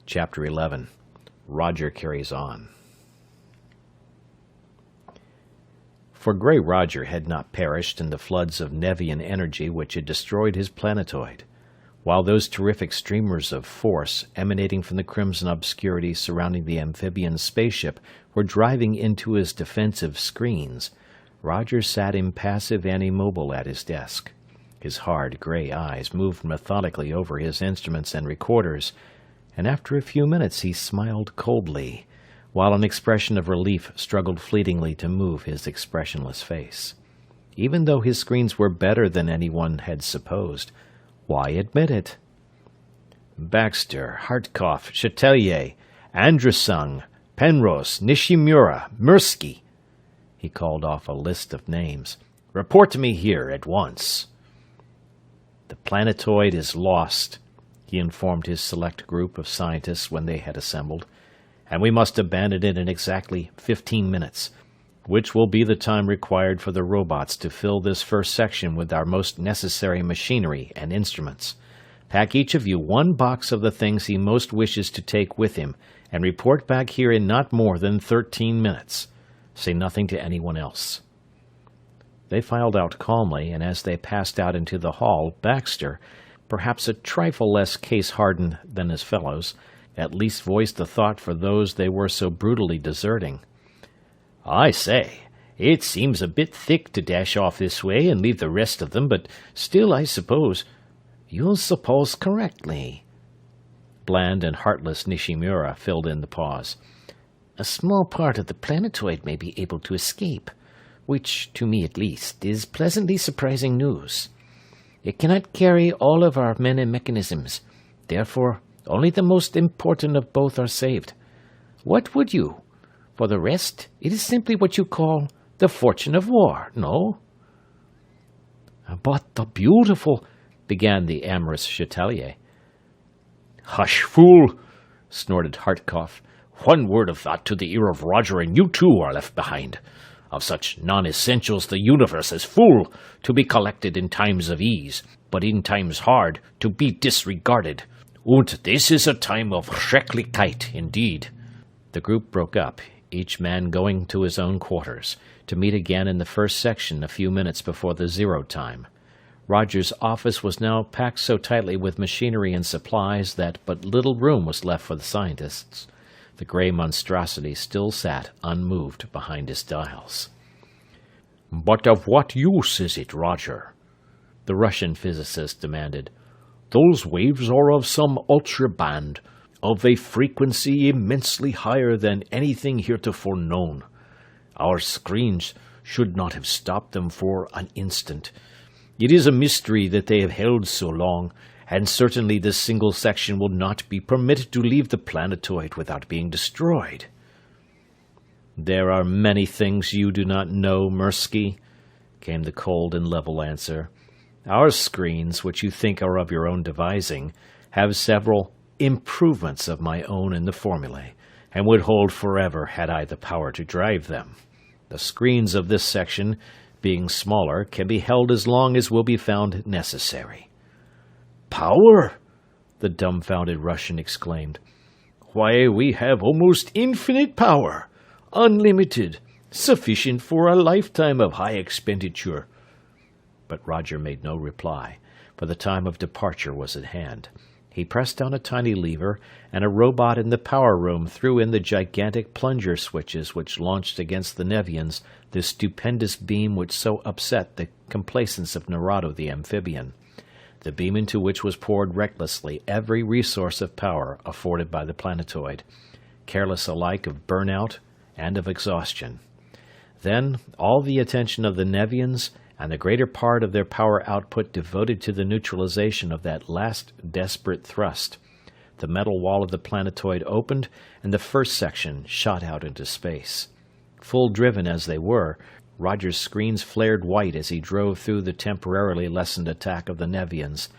Chapter 11. Roger Carries On. For Gray Roger had not perished in the floods of Nevian energy which had destroyed his planetoid, while those terrific streamers of force emanating from the crimson obscurity surrounding the amphibian spaceship were driving into his defensive screens. Roger sat impassive and immobile at his desk. His hard, gray eyes moved methodically over his instruments and recorders, and after a few minutes he smiled coldly, while an expression of relief struggled fleetingly to move his expressionless face. Even though his screens were better than anyone had supposed, why admit it? Baxter, Hartkopf, Chatelier, Andrusung, Penrose, Nishimura, Mirsky. He called off a list of names. Report to me here at once. The planetoid is lost, he informed his select group of scientists when they had assembled, and we must abandon it in exactly 15 minutes, which will be the time required for the robots to fill this first section with our most necessary machinery and instruments. Pack each of you one box of the things he most wishes to take with him, and report back here in not more than 13 minutes. Say nothing to anyone else. They filed out calmly, and as they passed out into the hall, Baxter, perhaps a trifle less case-hardened than his fellows, at least voiced the thought for those they were so brutally deserting. I say, it seems a bit thick to dash off this way and leave the rest of them, but still, I suppose... You'll suppose correctly. Bland and heartless Nishimura filled in the pause. A small part of the planetoid may be able to escape, which, to me at least, is pleasantly surprising news. It cannot carry all of our men and mechanisms. Therefore, only the most important of both are saved. What would you? For the rest, it is simply what you call the fortune of war, no? But the beautiful... began the amorous Chatelier. Hush, fool! Snorted Hartkopf. One word of that to the ear of Roger, and you too are left behind. Of such non-essentials the universe is full, to be collected in times of ease, but in times hard to be disregarded. Und this is a time of Schrecklichkeit indeed. The group broke up, each man going to his own quarters, to meet again in the first section a few minutes before the zero time. Roger's office was now packed so tightly with machinery and supplies that but little room was left for the scientists. The gray monstrosity still sat unmoved behind his dials. But of what use is it, Roger? The Russian physicist demanded. Those waves are of some ultra-band, of a frequency immensely higher than anything heretofore known. Our screens should not have stopped them for an instant. It is a mystery that they have held so long, and certainly this single section will not be permitted to leave the planetoid without being destroyed. There are many things you do not know, Mirsky, came the cold and level answer. Our screens, which you think are of your own devising, have several improvements of my own in the formulae, and would hold forever had I the power to drive them. The screens of this section, being smaller, can be held as long as will be found necessary. Power? The dumbfounded Russian exclaimed. Why, we have almost infinite power, unlimited, sufficient for a lifetime of high expenditure. But Roger made no reply, for the time of departure was at hand. He pressed down a tiny lever, and a robot in the power room threw in the gigantic plunger switches which launched against the Nevians the stupendous beam which so upset the complacence of Narado the amphibian, the beam into which was poured recklessly every resource of power afforded by the planetoid, careless alike of burnout and of exhaustion. Then all the attention of the Nevians and the greater part of their power output devoted to the neutralization of that last desperate thrust. The metal wall of the planetoid opened, and the first section shot out into space. Full driven as they were, Roger's screens flared white as he drove through the temporarily lessened attack of the Nevians,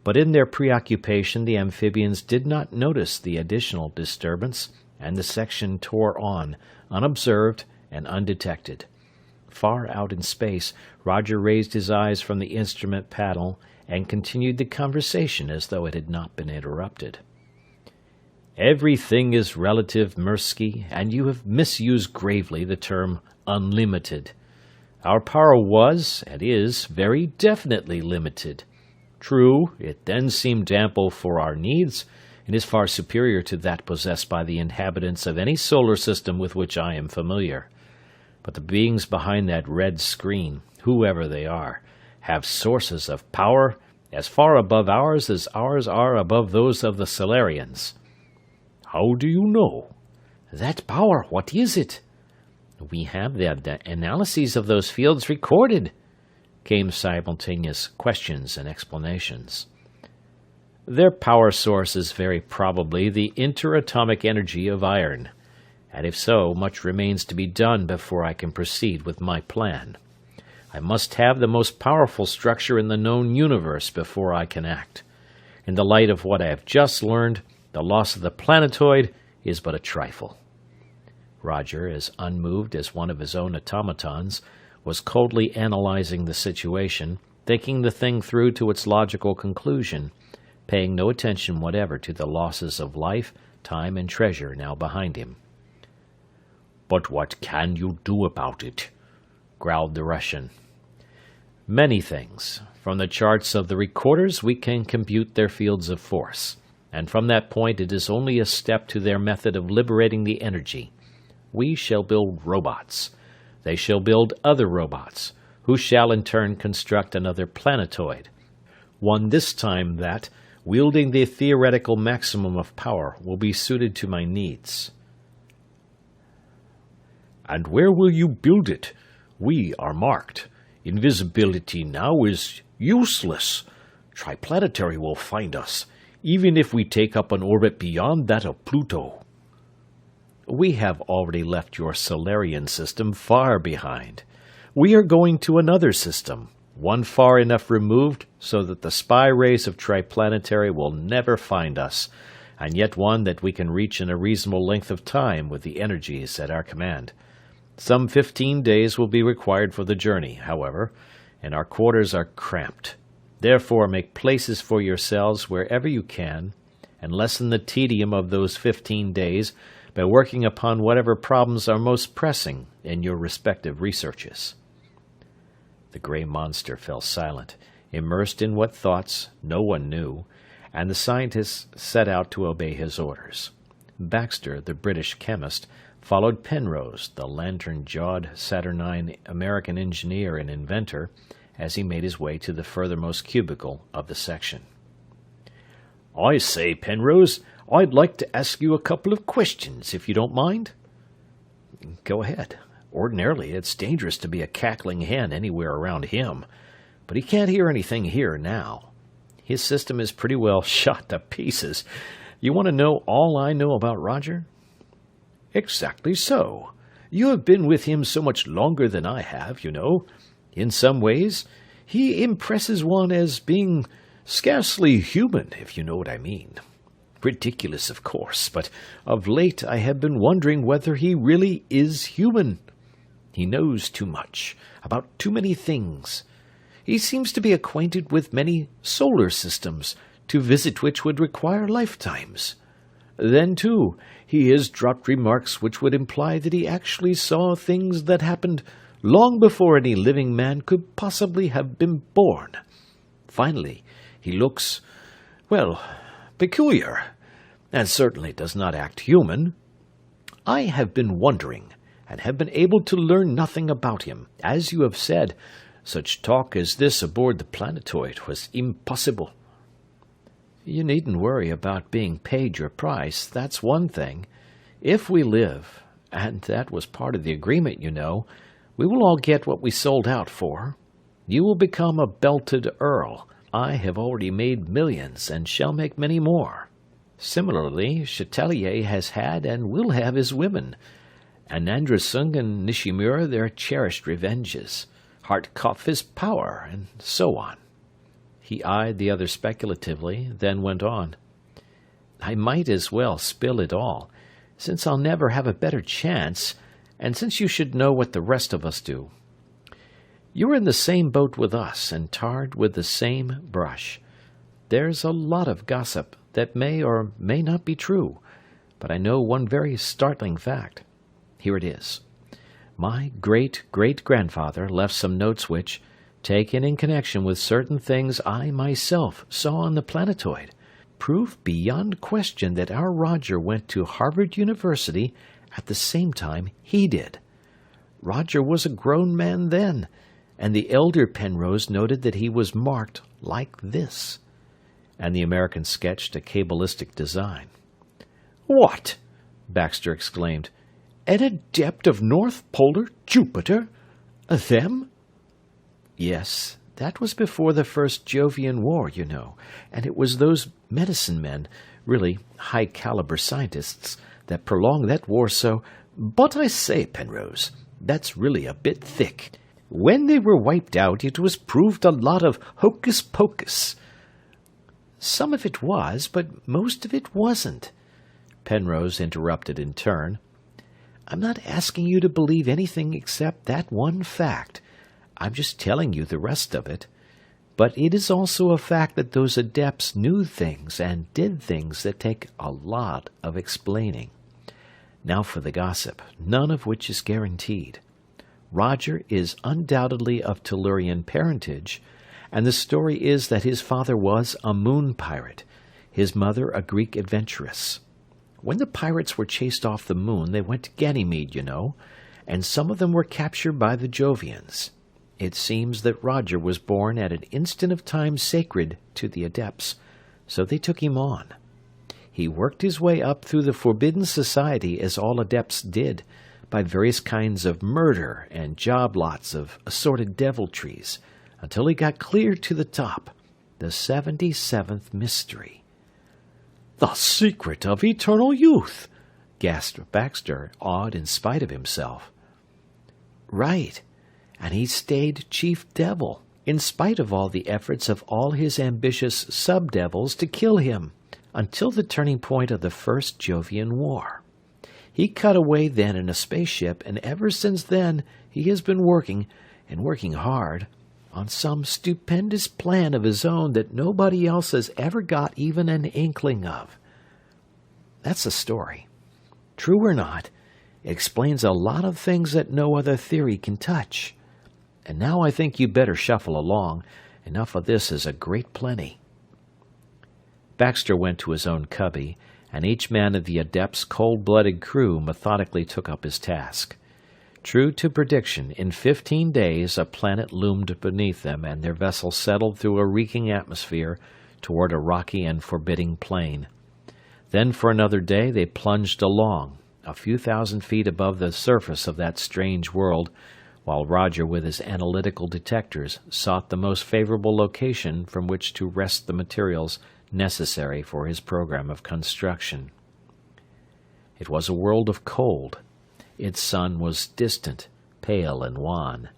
but in their preoccupation the amphibians did not notice the additional disturbance, and the section tore on, unobserved and undetected. Far out in space, Roger raised his eyes from the instrument panel and continued the conversation as though it had not been interrupted. Everything is relative, Mirsky, and you have misused gravely the term unlimited. Our power was, and is, very definitely limited. True, it then seemed ample for our needs, and is far superior to that possessed by the inhabitants of any solar system with which I am familiar. But the beings behind that red screen, whoever they are, have sources of power as far above ours as ours are above those of the Solarians. How do you know? That power, what is it? We have the analyses of those fields recorded, came simultaneous questions and explanations. Their power source is very probably the interatomic energy of iron, and if so, much remains to be done before I can proceed with my plan. I must have the most powerful structure in the known universe before I can act. In the light of what I have just learned, the loss of the planetoid is but a trifle. Roger, as unmoved as one of his own automatons, was coldly analyzing the situation, thinking the thing through to its logical conclusion, paying no attention whatever to the losses of life, time, and treasure now behind him. "But what can you do about it?" growled the Russian. "Many things. From the charts of the recorders we can compute their fields of force, and from that point it is only a step to their method of liberating the energy. We shall build robots. They shall build other robots, who shall in turn construct another planetoid. One this time that, wielding the theoretical maximum of power, will be suited to my needs." "And where will you build it? We are marked. Invisibility now is useless. Triplanetary will find us, even if we take up an orbit beyond that of Pluto." "We have already left your Solarian system far behind. We are going to another system, one far enough removed so that the spy rays of Triplanetary will never find us, and yet one that we can reach in a reasonable length of time with the energies at our command. Some 15 days will be required for the journey, however, and our quarters are cramped. Therefore make places for yourselves wherever you can, and lessen the tedium of those 15 days by working upon whatever problems are most pressing in your respective researches." The gray monster fell silent, immersed in what thoughts no one knew, and the scientists set out to obey his orders. Baxter, the British chemist, followed Penrose, the lantern-jawed, saturnine American engineer and inventor, as he made his way to the furthermost cubicle of the section. "I say, Penrose, I'd like to ask you a couple of questions, if you don't mind." "Go ahead. Ordinarily, it's dangerous to be a cackling hen anywhere around him, but he can't hear anything here now. His system is pretty well shot to pieces. You want to know all I know about Roger?" "Exactly so. You have been with him so much longer than I have, you know. In some ways, he impresses one as being scarcely human, if you know what I mean. Ridiculous, of course, but of late I have been wondering whether he really is human. He knows too much, about too many things. He seems to be acquainted with many solar systems, to visit which would require lifetimes. Then, too, he has dropped remarks which would imply that he actually saw things that happened long before any living man could possibly have been born. Finally, he looks, well, peculiar, and certainly does not act human. I have been wondering, and have been able to learn nothing about him. As you have said, such talk as this aboard the planetoid was impossible." "You needn't worry about being paid your price, that's one thing. If we live, and that was part of the agreement, you know, we will all get what we sold out for. You will become a belted earl. I have already made millions, and shall make many more. Similarly, Chatelier has had and will have his women, and Andrasung and Nishimura their cherished revenges, Hartkopf his power, and so on." He eyed the other speculatively, then went on. "I might as well spill it all, since I'll never have a better chance, and since you should know what the rest of us do. You're in the same boat with us, and tarred with the same brush. There's a lot of gossip that may or may not be true, but I know one very startling fact. Here it is. My great-great-grandfather left some notes which, taken in connection with certain things I myself saw on the planetoid, prove beyond question that our Roger went to Harvard University at the same time he did. Roger was a grown man then, and the elder Penrose noted that he was marked like this. And the American sketched a cabalistic design. "What?" Baxter exclaimed. "An adept of North Polar Jupiter? Them?" "Yes, that was before the first Jovian War, you know, and it was those medicine men, really high-caliber scientists, that prolonged that war so— But I say, Penrose, that's really a bit thick. When they were wiped out, it was proved a lot of hocus-pocus." "Some of it was, but most of it wasn't," Penrose interrupted in turn. "I'm not asking you to believe anything except that one fact. I'm just telling you the rest of it. But it is also a fact that those adepts knew things and did things that take a lot of explaining. Now for the gossip, none of which is guaranteed. Roger is undoubtedly of Tellurian parentage, and the story is that his father was a moon pirate, his mother a Greek adventuress. When the pirates were chased off the moon, they went to Ganymede, you know, and some of them were captured by the Jovians. It seems that Roger was born at an instant of time sacred to the adepts, so they took him on. He worked his way up through the Forbidden Society as all adepts did, by various kinds of murder and job lots of assorted deviltries, until he got clear to the top, the 77th mystery." "The secret of eternal youth!" gasped Baxter, awed in spite of himself. "Right, and he stayed chief devil, in spite of all the efforts of all his ambitious sub-devils to kill him, until the turning point of the First Jovian War. He cut away then in a spaceship, and ever since then he has been working, and working hard, on some stupendous plan of his own that nobody else has ever got even an inkling of. That's the story. True or not, it explains a lot of things that no other theory can touch. And now I think you better shuffle along. Enough of this is a great plenty." Baxter went to his own cubby, and each man of the Adept's cold-blooded crew methodically took up his task. True to prediction, in 15 days a planet loomed beneath them, and their vessel settled through a reeking atmosphere toward a rocky and forbidding plain. Then for another day they plunged along, a few thousand feet above the surface of that strange world, while Roger with his analytical detectors sought the most favorable location from which to wrest the materials necessary for his program of construction. It was a world of cold. Its sun was distant, pale and wan.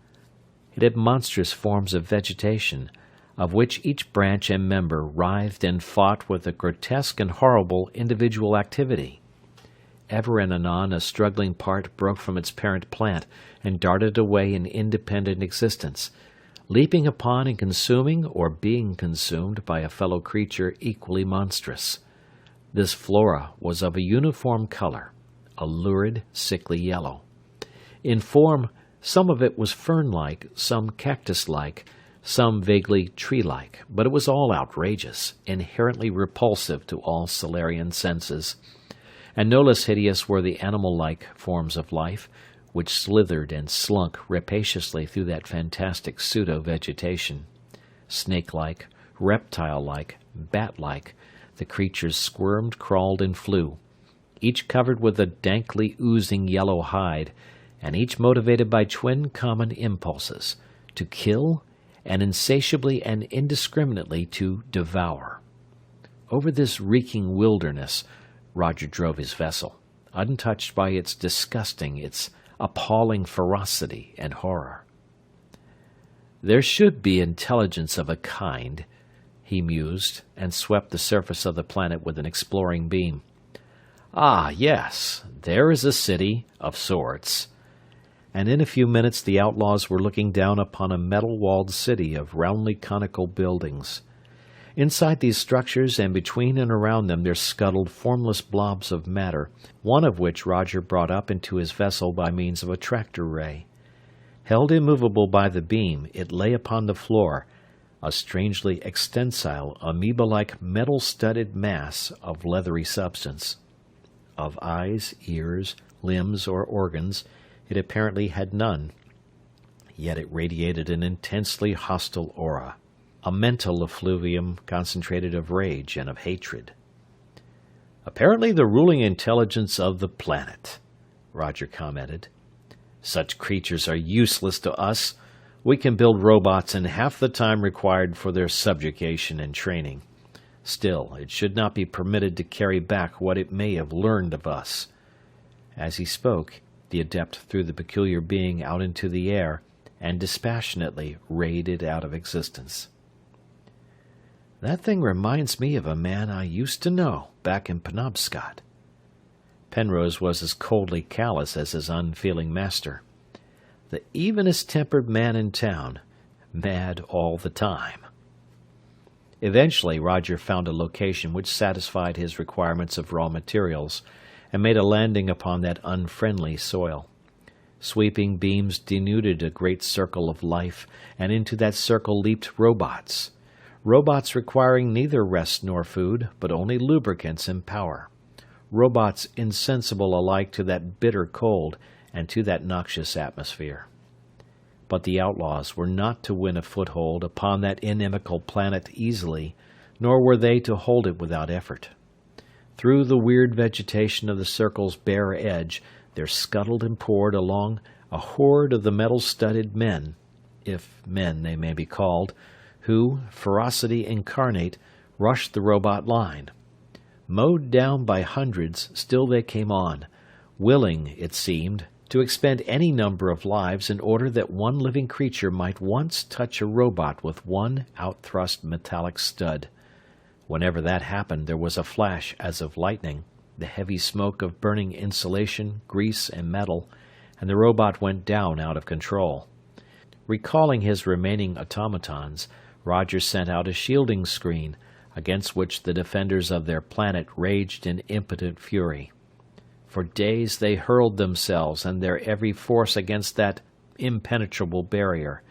It had monstrous forms of vegetation, of which each branch and member writhed and fought with a grotesque and horrible individual activity. Ever and anon a struggling part broke from its parent plant and darted away in independent existence, leaping upon and consuming or being consumed by a fellow creature equally monstrous. This flora was of a uniform color, a lurid, sickly yellow. In form, some of it was fern-like, some cactus-like, some vaguely tree-like, but it was all outrageous, inherently repulsive to all Solarian senses. And no less hideous were the animal-like forms of life, which slithered and slunk rapaciously through that fantastic pseudo-vegetation. Snake-like, reptile-like, bat-like, the creatures squirmed, crawled, and flew, each covered with a dankly oozing yellow hide, and each motivated by twin common impulses, to kill, and insatiably and indiscriminately to devour. Over this reeking wilderness Roger drove his vessel, untouched by its disgusting, its appalling ferocity and horror. There should be intelligence of a kind, he mused, and swept the surface of the planet with an exploring beam. Ah, yes, there is a city, of sorts. And in a few minutes the outlaws were looking down upon a metal-walled city of roundly conical buildings. Inside these structures and between and around them there scuttled formless blobs of matter, one of which Roger brought up into his vessel by means of a tractor ray. Held immovable by the beam, it lay upon the floor, a strangely extensile, amoeba-like metal-studded mass of leathery substance. Of eyes, ears, limbs, or organs, it apparently had none, yet it radiated an intensely hostile aura, a mental effluvium concentrated of rage and of hatred. "Apparently the ruling intelligence of the planet," Roger commented. "Such creatures are useless to us. We can build robots in half the time required for their subjugation and training. Still, it should not be permitted to carry back what it may have learned of us." As he spoke, the adept threw the peculiar being out into the air and dispassionately rayed it out of existence. "That thing reminds me of a man I used to know back in Penobscot." Penrose was as coldly callous as his unfeeling master. The evenest-tempered man in town, mad all the time. Eventually, Roger found a location which satisfied his requirements of raw materials, and made a landing upon that unfriendly soil. Sweeping beams denuded a great circle of life, and into that circle leaped robots. Robots requiring neither rest nor food, but only lubricants and power. Robots insensible alike to that bitter cold and to that noxious atmosphere. But the outlaws were not to win a foothold upon that inimical planet easily, nor were they to hold it without effort. Through the weird vegetation of the circle's bare edge there scuttled and poured along a horde of the metal-studded men, if men they may be called, who, ferocity incarnate, rushed the robot line. Mowed down by hundreds, still they came on, willing, it seemed, to expend any number of lives in order that one living creature might once touch a robot with one out-thrust metallic stud. Whenever that happened, there was a flash as of lightning, the heavy smoke of burning insulation, grease, and metal, and the robot went down out of control. Recalling his remaining automatons, Roger sent out a shielding screen, against which the defenders of their planet raged in impotent fury. For days they hurled themselves and their every force against that impenetrable barrier,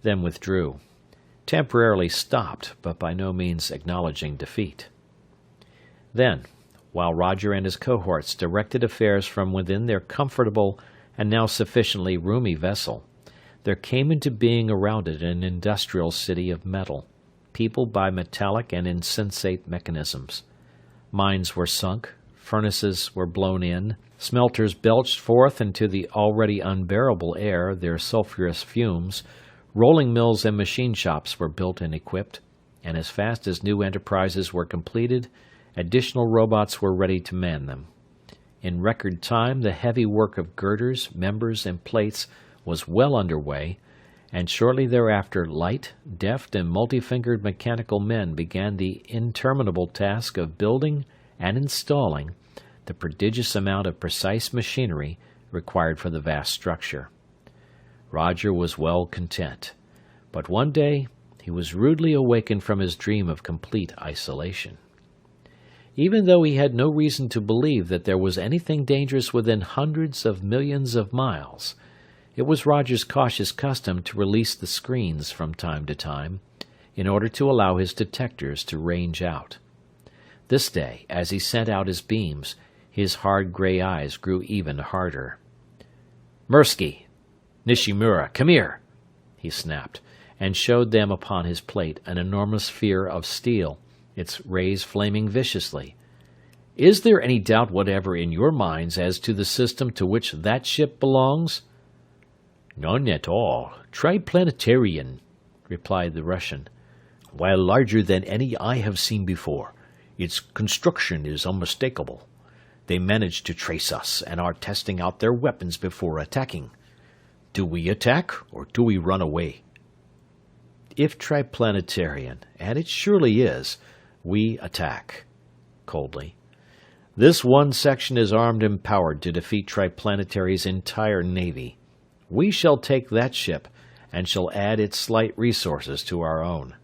then withdrew, temporarily stopped, but by no means acknowledging defeat. Then, while Roger and his cohorts directed affairs from within their comfortable and now sufficiently roomy vessel, there came into being around it an industrial city of metal, peopled by metallic and insensate mechanisms. Mines were sunk, furnaces were blown in, smelters belched forth into the already unbearable air their sulphurous fumes, rolling mills and machine shops were built and equipped, and as fast as new enterprises were completed, additional robots were ready to man them. In record time, the heavy work of girders, members, and plates was well under way, and shortly thereafter light, deft, and multi-fingered mechanical men began the interminable task of building and installing the prodigious amount of precise machinery required for the vast structure. Roger was well content, but one day he was rudely awakened from his dream of complete isolation. Even though he had no reason to believe that there was anything dangerous within hundreds of millions of miles, it was Roger's cautious custom to release the screens from time to time, in order to allow his detectors to range out. This day, as he sent out his beams, his hard gray eyes grew even harder. "Mirsky! Nishimura, come here!" he snapped, and showed them upon his plate an enormous sphere of steel, its rays flaming viciously. "Is there any doubt whatever in your minds as to the system to which that ship belongs?" "None at all. Triplanetarian," replied the Russian. "While larger than any I have seen before, its construction is unmistakable. They managed to trace us and are testing out their weapons before attacking. Do we attack, or do we run away?" "If Triplanetarian, and it surely is, we attack," coldly. "This one section is armed and powered to defeat Triplanetary's entire navy. We shall take that ship, and shall add its slight resources to our own.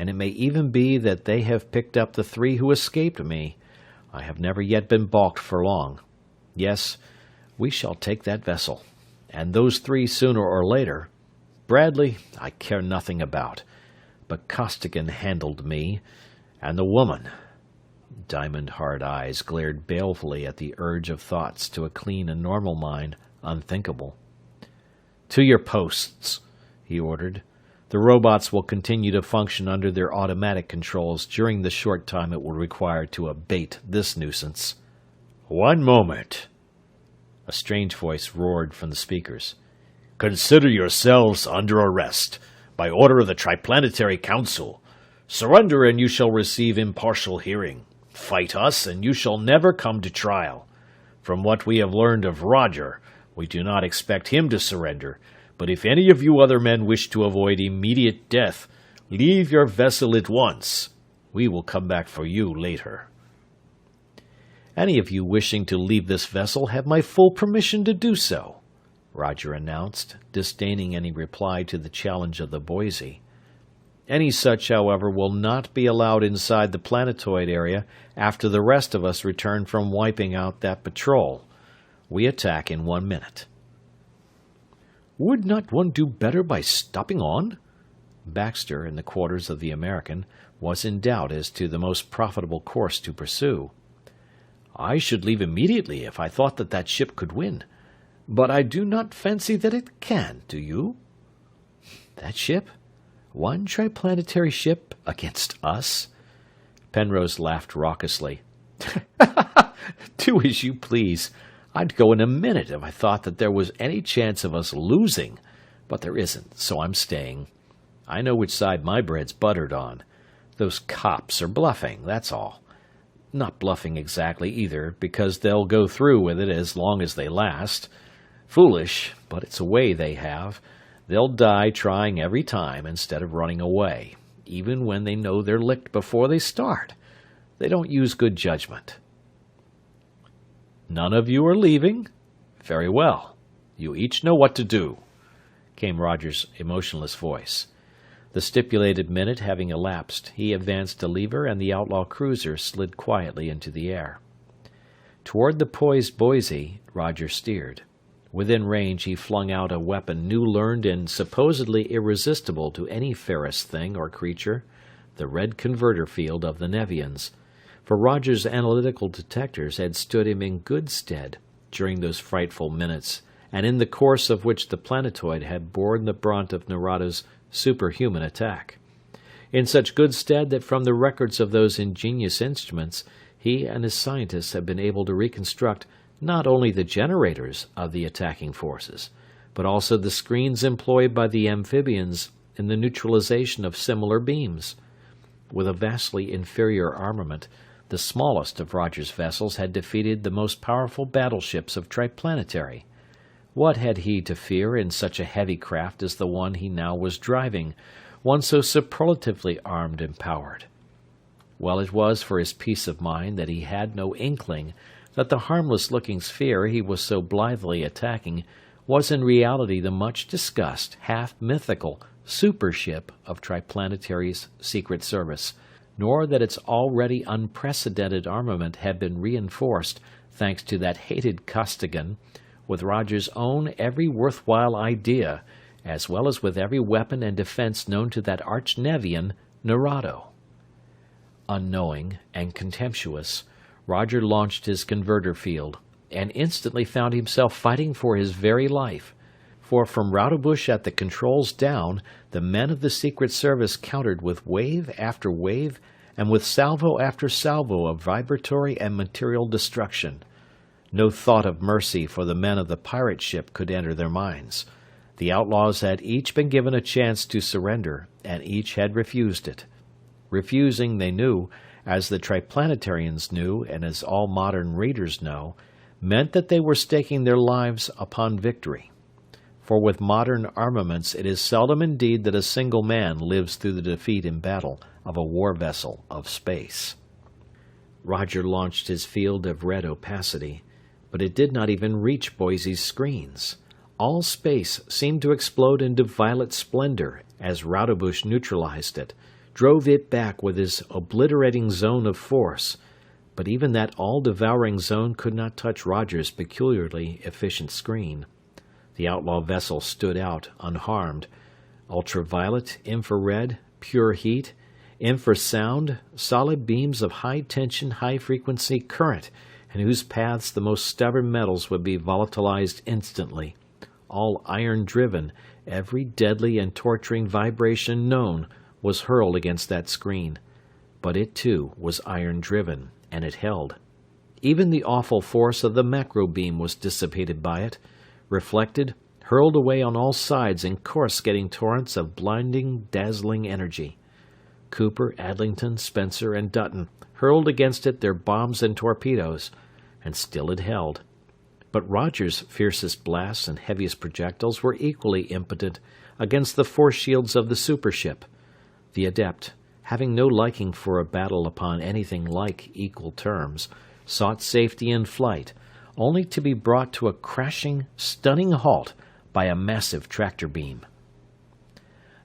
and it may even be that they have picked up the 3 who escaped me. I have never yet been balked for long. Yes, we shall take that vessel, and those 3 sooner or later. Bradley I care nothing about, but Costigan handled me, and the woman." Diamond-hard eyes glared balefully at the urge of thoughts to a clean and normal mind unthinkable. "To your posts," he ordered. "The robots will continue to function under their automatic controls during the short time it will require to abate this nuisance." "One moment," a strange voice roared from the speakers. "Consider yourselves under arrest by order of the Triplanetary Council. Surrender and you shall receive impartial hearing. Fight us and you shall never come to trial. From what we have learned of Roger, we do not expect him to surrender, but if any of you other men wish to avoid immediate death, leave your vessel at once. We will come back for you later." "Any of you wishing to leave this vessel have my full permission to do so," Roger announced, disdaining any reply to the challenge of the Boise. "Any such, however, will not be allowed inside the planetoid area after the rest of us return from wiping out that patrol. We attack in 1 minute." "Would not one do better by stopping on?" Baxter, in the quarters of the American, was in doubt as to the most profitable course to pursue. "I should leave immediately if I thought that ship could win. But I do not fancy that it can, do you?" "That ship? One triplanetary ship against us?" Penrose laughed raucously. "Do as you please. I'd go in a minute if I thought that there was any chance of us losing, but there isn't, so I'm staying. I know which side my bread's buttered on. Those cops are bluffing, that's all. Not bluffing exactly either, because they'll go through with it as long as they last. Foolish, but it's a way they have. They'll die trying every time instead of running away, even when they know they're licked before they start. They don't use good judgment." "None of you are leaving? Very well. You each know what to do," came Roger's emotionless voice. The stipulated minute having elapsed, he advanced a lever and the outlaw cruiser slid quietly into the air. Toward the poised Boise, Roger steered. Within range, he flung out a weapon new learned and supposedly irresistible to any ferrous thing or creature, the red converter field of the Nevians, for Roger's analytical detectors had stood him in good stead during those frightful minutes, and in the course of which the planetoid had borne the brunt of Nerado's superhuman attack. In such good stead that from the records of those ingenious instruments, he and his scientists had been able to reconstruct not only the generators of the attacking forces, but also the screens employed by the amphibians in the neutralization of similar beams. With a vastly inferior armament, the smallest of Roger's vessels had defeated the most powerful battleships of Triplanetary. What had he to fear in such a heavy craft as the one he now was driving, one so superlatively armed and powered? Well, it was for his peace of mind that he had no inkling that the harmless-looking sphere he was so blithely attacking was in reality the much-discussed, half-mythical supership of Triplanetary's Secret Service, nor that its already unprecedented armament had been reinforced, thanks to that hated Costigan, with Roger's own every worthwhile idea, as well as with every weapon and defense known to that arch-Nevian, Nerado. Unknowing and contemptuous, Roger launched his converter field, and instantly found himself fighting for his very life, for from Raudebush at the controls down, the men of the Secret Service countered with wave after wave, and with salvo after salvo of vibratory and material destruction. No thought of mercy for the men of the pirate ship could enter their minds. The outlaws had each been given a chance to surrender, and each had refused it. Refusing, they knew, as the Triplanetarians knew, and as all modern readers know, meant that they were staking their lives upon victory. For with modern armaments it is seldom indeed that a single man lives through the defeat in battle of a war vessel of space. Roger launched his field of red opacity, but it did not even reach Boise's screens. All space seemed to explode into violet splendor as Raudebush neutralized it, drove it back with his obliterating zone of force, but even that all-devouring zone could not touch Roger's peculiarly efficient screen. The outlaw vessel stood out, unharmed. Ultraviolet, infrared, pure heat, infrasound, solid beams of high-tension, high-frequency current, in whose paths the most stubborn metals would be volatilized instantly. All iron-driven, every deadly and torturing vibration known was hurled against that screen. But it, too, was iron-driven, and it held. Even the awful force of the macro beam was dissipated by it, reflected, hurled away on all sides in coruscating torrents of blinding, dazzling energy. Cooper, Adlington, Spencer, and Dutton hurled against it their bombs and torpedoes, and still it held. But Roger's fiercest blasts and heaviest projectiles were equally impotent against the force shields of the supership. The Adept, having no liking for a battle upon anything like equal terms, sought safety in flight, only to be brought to a crashing, stunning halt by a massive tractor beam.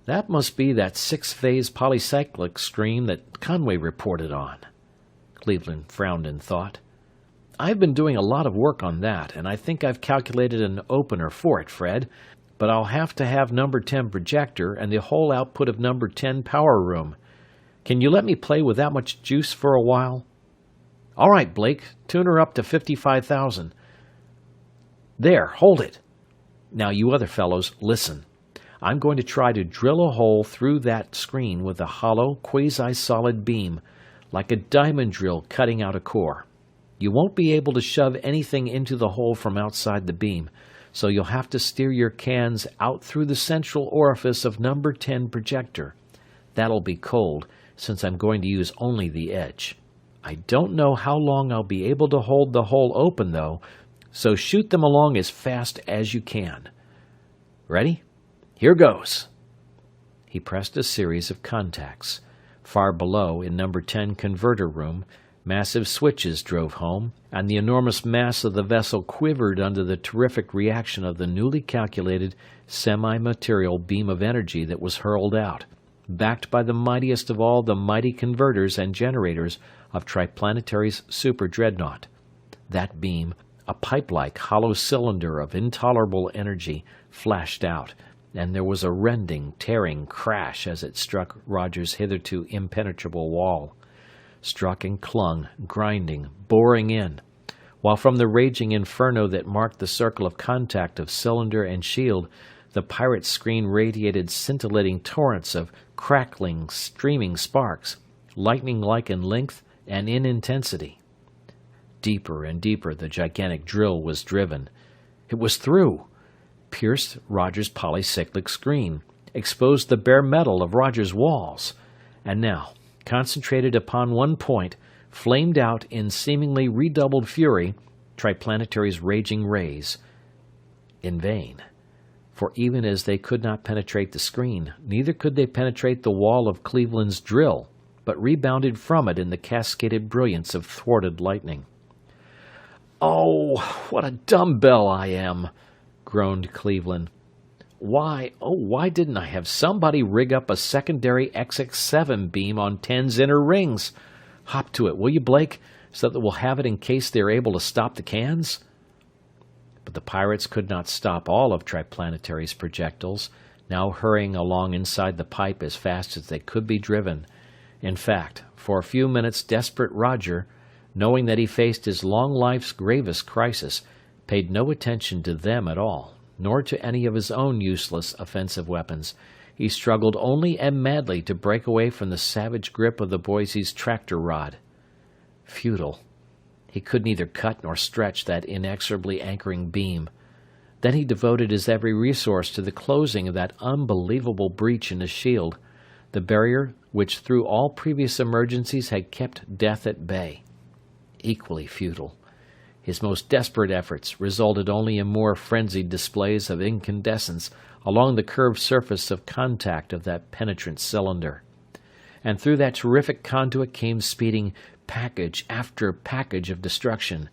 That must be that six-phase polycyclic screen that Conway reported on. Cleveland frowned in thought. I've been doing a lot of work on that, and I think I've calculated an opener for it, Fred, but I'll have to have number 10 projector and the whole output of number 10 power room. Can you let me play with that much juice for a while? All right, Blake, tune her up to 55,000. There, hold it. Now, you other fellows, listen. I'm going to try to drill a hole through that screen with a hollow, quasi-solid beam, like a diamond drill cutting out a core. You won't be able to shove anything into the hole from outside the beam, so you'll have to steer your cans out through the central orifice of number 10 projector. That'll be cold, since I'm going to use only the edge. I don't know how long I'll be able to hold the hole open, though, so shoot them along as fast as you can. Ready? Here goes. He pressed a series of contacts. Far below, in number 10 converter room, massive switches drove home, and the enormous mass of the vessel quivered under the terrific reaction of the newly calculated semi-material beam of energy that was hurled out, backed by the mightiest of all the mighty converters and generators of Triplanetary's super dreadnought. That beam, a pipe-like hollow cylinder of intolerable energy, flashed out, and there was a rending, tearing crash as it struck Roger's hitherto impenetrable wall. Struck and clung, grinding, boring in, while from the raging inferno that marked the circle of contact of cylinder and shield, the pirate's screen radiated scintillating torrents of crackling, streaming sparks, lightning-like in length and in intensity. Deeper and deeper the gigantic drill was driven. It was through, pierced Roger's polycyclic screen, exposed the bare metal of Roger's walls, and now, concentrated upon one point, flamed out in seemingly redoubled fury Triplanetary's raging rays. In vain, for even as they could not penetrate the screen, neither could they penetrate the wall of Cleveland's drill, but rebounded from it in the cascaded brilliance of thwarted lightning. "Oh, what a dumbbell I am!" groaned Cleveland. Why didn't I have somebody rig up a secondary XX7 beam on 10's inner rings? Hop to it, will you, Blake, so that we'll have it in case they're able to stop the cans? But the pirates could not stop all of Triplanetary's projectiles, now hurrying along inside the pipe as fast as they could be driven. In fact, for a few minutes desperate Roger, knowing that he faced his long life's gravest crisis, paid no attention to them at all, nor to any of his own useless offensive weapons. He struggled only and madly to break away from the savage grip of the Boise's tractor rod. Futile. He could neither cut nor stretch that inexorably anchoring beam. Then he devoted his every resource to the closing of that unbelievable breach in his shield, the barrier which through all previous emergencies had kept death at bay. Equally futile. His most desperate efforts resulted only in more frenzied displays of incandescence along the curved surface of contact of that penetrant cylinder. And through that terrific conduit came speeding package after package of destruction.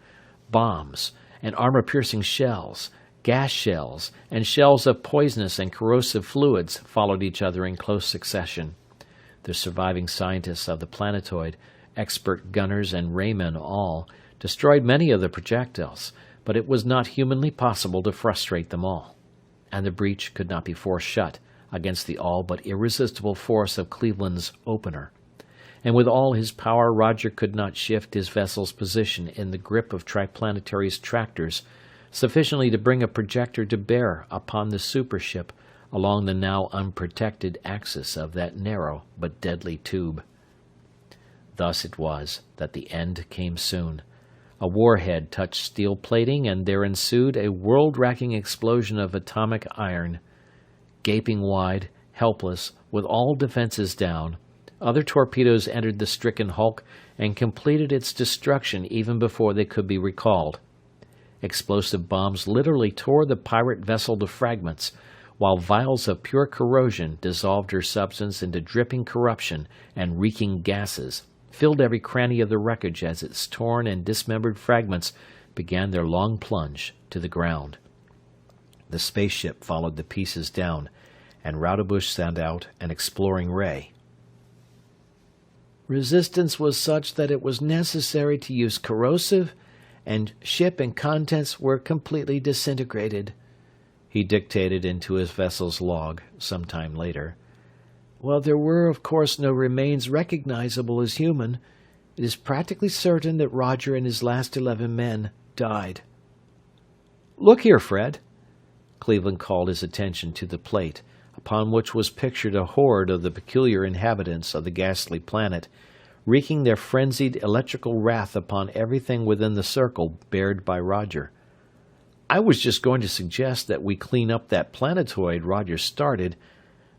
Bombs and armor-piercing shells, gas shells, and shells of poisonous and corrosive fluids followed each other in close succession. The surviving scientists of the planetoid, expert gunners and raymen all, destroyed many of the projectiles, but it was not humanly possible to frustrate them all, and the breach could not be forced shut against the all but irresistible force of Cleveland's opener. And with all his power, Roger could not shift his vessel's position in the grip of Triplanetary's tractors sufficiently to bring a projector to bear upon the supership along the now unprotected axis of that narrow but deadly tube. Thus it was that the end came soon. A warhead touched steel plating, and there ensued a world-racking explosion of atomic iron. Gaping wide, helpless, with all defenses down, other torpedoes entered the stricken hulk and completed its destruction even before they could be recalled. Explosive bombs literally tore the pirate vessel to fragments, while vials of pure corrosion dissolved her substance into dripping corruption and reeking gases, filled every cranny of the wreckage as its torn and dismembered fragments began their long plunge to the ground. The spaceship followed the pieces down, and Roudebush sent out an exploring ray. Resistance was such that it was necessary to use corrosive, and ship and contents were completely disintegrated, he dictated into his vessel's log some time later. While there were, of course, no remains recognizable as human, it is practically certain that Roger and his last 11 men died. "Look here, Fred." Cleveland called his attention to the plate, upon which was pictured a horde of the peculiar inhabitants of the ghastly planet, wreaking their frenzied electrical wrath upon everything within the circle bared by Roger. "I was just going to suggest that we clean up that planetoid Roger started,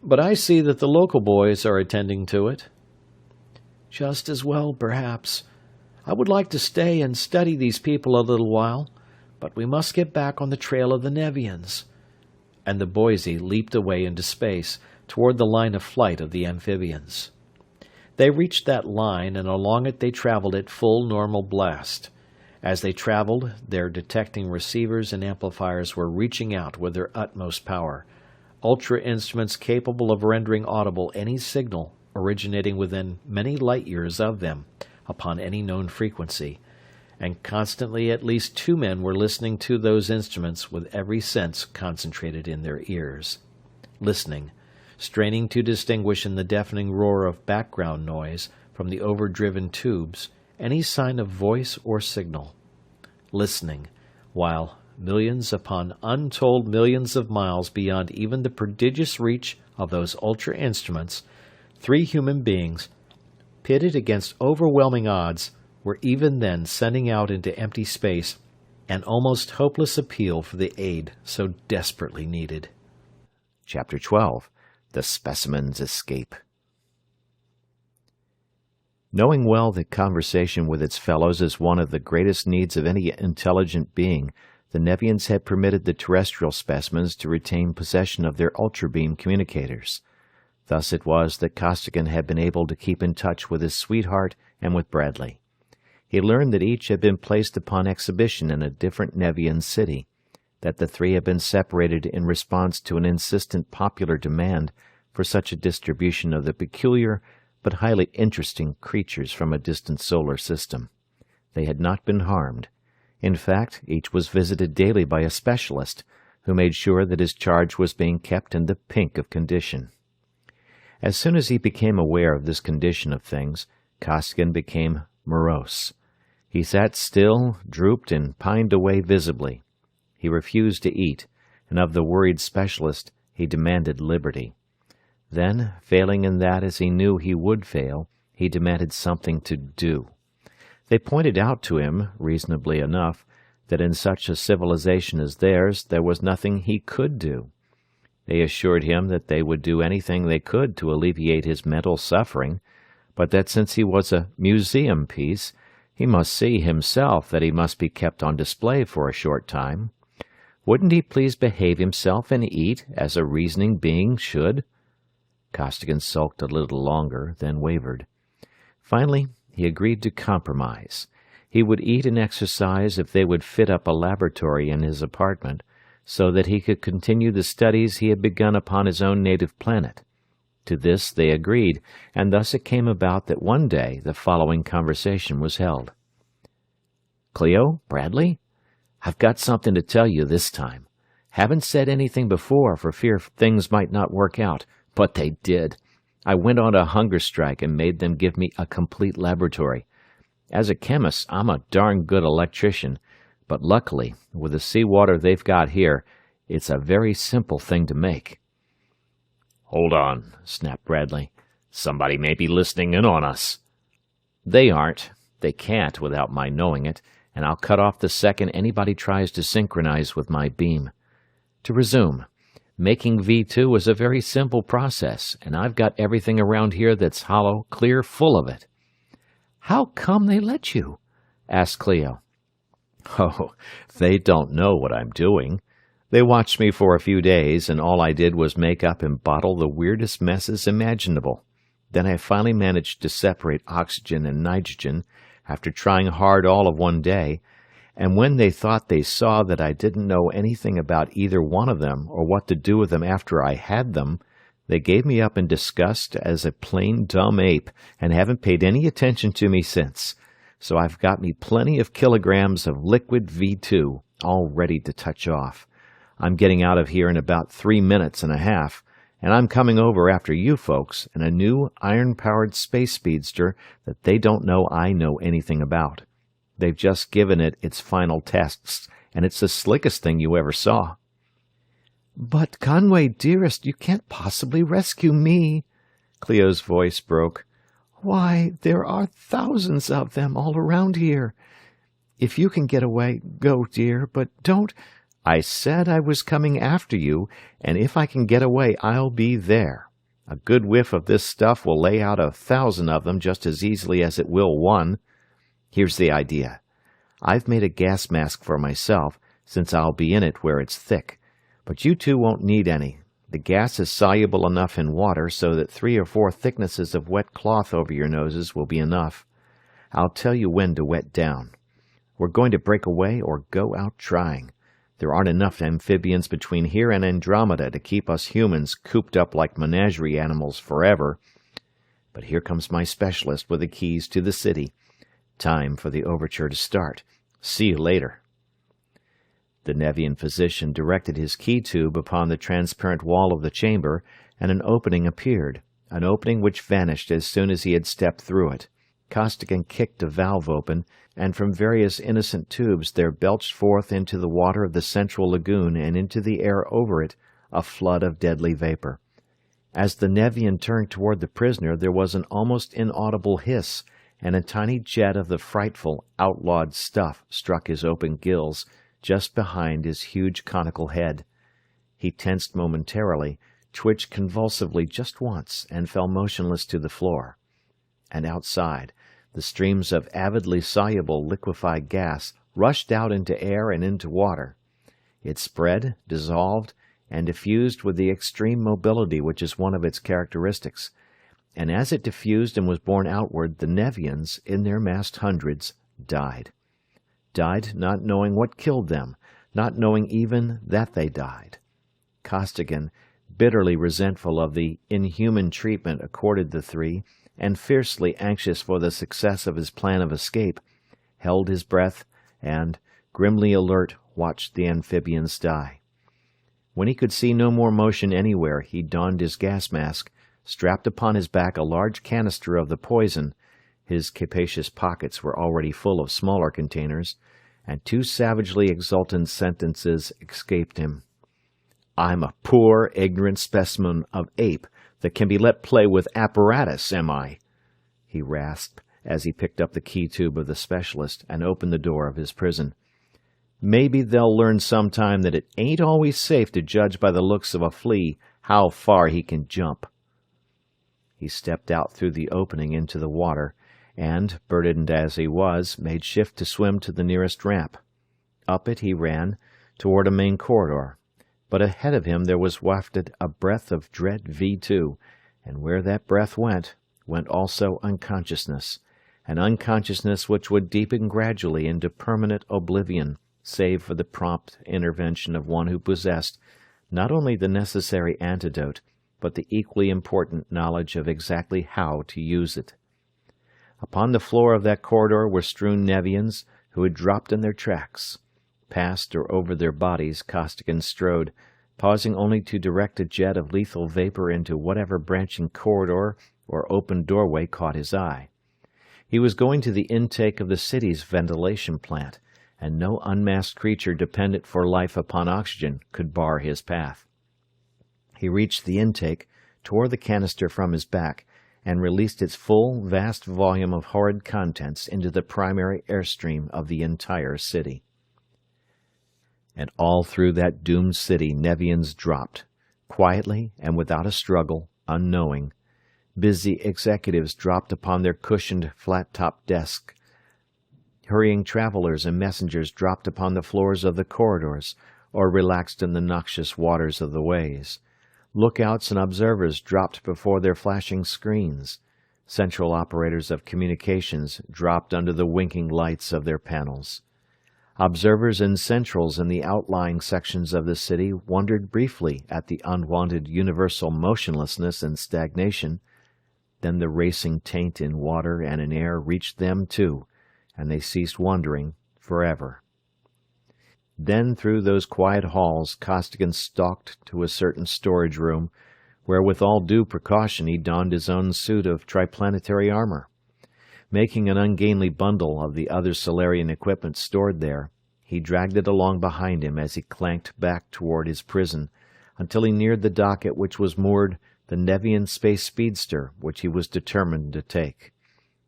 but I see that the local boys are attending to it." "Just as well, perhaps. I would like to stay and study these people a little while, but we must get back on the trail of the Nevians." And the Boise leaped away into space, toward the line of flight of the amphibians. They reached that line, and along it they traveled at full normal blast. As they traveled, their detecting receivers and amplifiers were reaching out with their utmost power, ultra instruments capable of rendering audible any signal originating within many light years of them upon any known frequency, and constantly at least 2 men were listening to those instruments with every sense concentrated in their ears. Listening, straining to distinguish in the deafening roar of background noise from the overdriven tubes any sign of voice or signal. Listening, while, millions upon untold millions of miles beyond even the prodigious reach of those ultra instruments, 3 human beings, pitted against overwhelming odds, were even then sending out into empty space an almost hopeless appeal for the aid so desperately needed. Chapter 12. The Specimen's Escape. Knowing well that conversation with its fellows is one of the greatest needs of any intelligent being, the Nevians had permitted the terrestrial specimens to retain possession of their ultrabeam communicators. Thus it was that Costigan had been able to keep in touch with his sweetheart and with Bradley. He learned that each had been placed upon exhibition in a different Nevian city, that the 3 had been separated in response to an insistent popular demand for such a distribution of the peculiar but highly interesting creatures from a distant solar system. They had not been harmed. In fact, each was visited daily by a specialist, who made sure that his charge was being kept in the pink of condition. As soon as he became aware of this condition of things, Costigan became morose. He sat still, drooped, and pined away visibly. He refused to eat, and of the worried specialist he demanded liberty. Then, failing in that as he knew he would fail, he demanded something to do. They pointed out to him, reasonably enough, that in such a civilization as theirs there was nothing he could do. They assured him that they would do anything they could to alleviate his mental suffering, but that since he was a museum piece, he must see himself that he must be kept on display for a short time. Wouldn't he please behave himself and eat as a reasoning being should? Costigan sulked a little longer, then wavered. Finally, he agreed to compromise. He would eat and exercise if they would fit up a laboratory in his apartment, so that he could continue the studies he had begun upon his own native planet. To this they agreed, and thus it came about that one day the following conversation was held. "Cleo, Bradley, I've got something to tell you this time. Haven't said anything before for fear things might not work out, but they did. I went on a hunger strike and made them give me a complete laboratory. As a chemist, I'm a darn good electrician, but luckily, with the seawater they've got here, it's a very simple thing to make." "Hold on," snapped Bradley. "Somebody may be listening in on us." "They aren't. They can't without my knowing it, and I'll cut off the second anybody tries to synchronize with my beam. To resume, making V2 is a very simple process, and I've got everything around here that's hollow clear full of it." "How come they let you?" asked Cleo. "Oh, they don't know what I'm doing. They watched me for a few days, and all I did was make up and bottle the weirdest messes imaginable. Then I finally managed to separate oxygen and nitrogen after trying hard all of one day, and when they thought they saw that I didn't know anything about either one of them or what to do with them after I had them, they gave me up in disgust as a plain dumb ape and haven't paid any attention to me since. So I've got me plenty of kilograms of liquid V2 all ready to touch off. I'm getting out of here in about 3 minutes and a half, and I'm coming over after you folks in a new iron-powered space speedster that they don't know I know anything about. They've just given it its final tests, and it's the slickest thing you ever saw." "But, Conway, dearest, you can't possibly rescue me." Cleo's voice broke. "Why, there are thousands of them all around here. If you can get away, go, dear, but don't—" "I said I was coming after you, and if I can get away, I'll be there. A good whiff of this stuff will lay out 1,000 of them just as easily as it will one. Here's the idea. I've made a gas mask for myself, since I'll be in it where it's thick, but you two won't need any. The gas is soluble enough in water so that 3 or 4 thicknesses of wet cloth over your noses will be enough. I'll tell you when to wet down. We're going to break away or go out trying. There aren't enough amphibians between here and Andromeda to keep us humans cooped up like menagerie animals forever. But here comes my specialist with the keys to the city. Time for the overture to start. See you later." The Nevian physician directed his key tube upon the transparent wall of the chamber, and an opening appeared, an opening which vanished as soon as he had stepped through it. Costigan kicked a valve open, and from various innocent tubes there belched forth into the water of the central lagoon and into the air over it a flood of deadly vapor. As the Nevian turned toward the prisoner, there was an almost inaudible hiss, and a tiny jet of the frightful, outlawed stuff struck his open gills just behind his huge conical head. He tensed momentarily, twitched convulsively just once, and fell motionless to the floor. And outside, the streams of avidly soluble liquefied gas rushed out into air and into water. It spread, dissolved, and diffused with the extreme mobility which is one of its characteristics, and as it diffused and was borne outward, the Nevians, in their massed hundreds, died. Died not knowing what killed them, not knowing even that they died. Costigan, bitterly resentful of the inhuman treatment accorded the 3, and fiercely anxious for the success of his plan of escape, held his breath and, grimly alert, watched the amphibians die. When he could see no more motion anywhere, he donned his gas mask, strapped upon his back a large canister of the poison — his capacious pockets were already full of smaller containers — and 2 savagely exultant sentences escaped him. "I'm a poor, ignorant specimen of ape that can be let play with apparatus, am I?" he rasped as he picked up the key tube of the specialist and opened the door of his prison. "Maybe they'll learn sometime that it ain't always safe to judge by the looks of a flea how far he can jump." He stepped out through the opening into the water, and, burdened as he was, made shift to swim to the nearest ramp. Up it he ran, toward a main corridor, but ahead of him there was wafted a breath of dread V2, and where that breath went also unconsciousness, an unconsciousness which would deepen gradually into permanent oblivion, save for the prompt intervention of one who possessed not only the necessary antidote, but the equally important knowledge of exactly how to use it. Upon the floor of that corridor were strewn Nevians who had dropped in their tracks. Past or over their bodies Costigan strode, pausing only to direct a jet of lethal vapor into whatever branching corridor or open doorway caught his eye. He was going to the intake of the city's ventilation plant, and no unmasked creature dependent for life upon oxygen could bar his path. He reached the intake, tore the canister from his back, and released its full, vast volume of horrid contents into the primary airstream of the entire city. And all through that doomed city Nevians dropped, quietly and without a struggle, unknowing. Busy executives dropped upon their cushioned, flat-topped desks. Hurrying travelers and messengers dropped upon the floors of the corridors, or relaxed in the noxious waters of the ways. Lookouts and observers dropped before their flashing screens. Central operators of communications dropped under the winking lights of their panels. Observers and centrals in the outlying sections of the city wondered briefly at the unwanted universal motionlessness and stagnation. Then the racing taint in water and in air reached them too, and they ceased wondering forever. Then through those quiet halls Costigan stalked to a certain storage room, where with all due precaution he donned his own suit of triplanetary armor. Making an ungainly bundle of the other Solarian equipment stored there, he dragged it along behind him as he clanked back toward his prison, until he neared the dock at which was moored the Nevian space speedster which he was determined to take.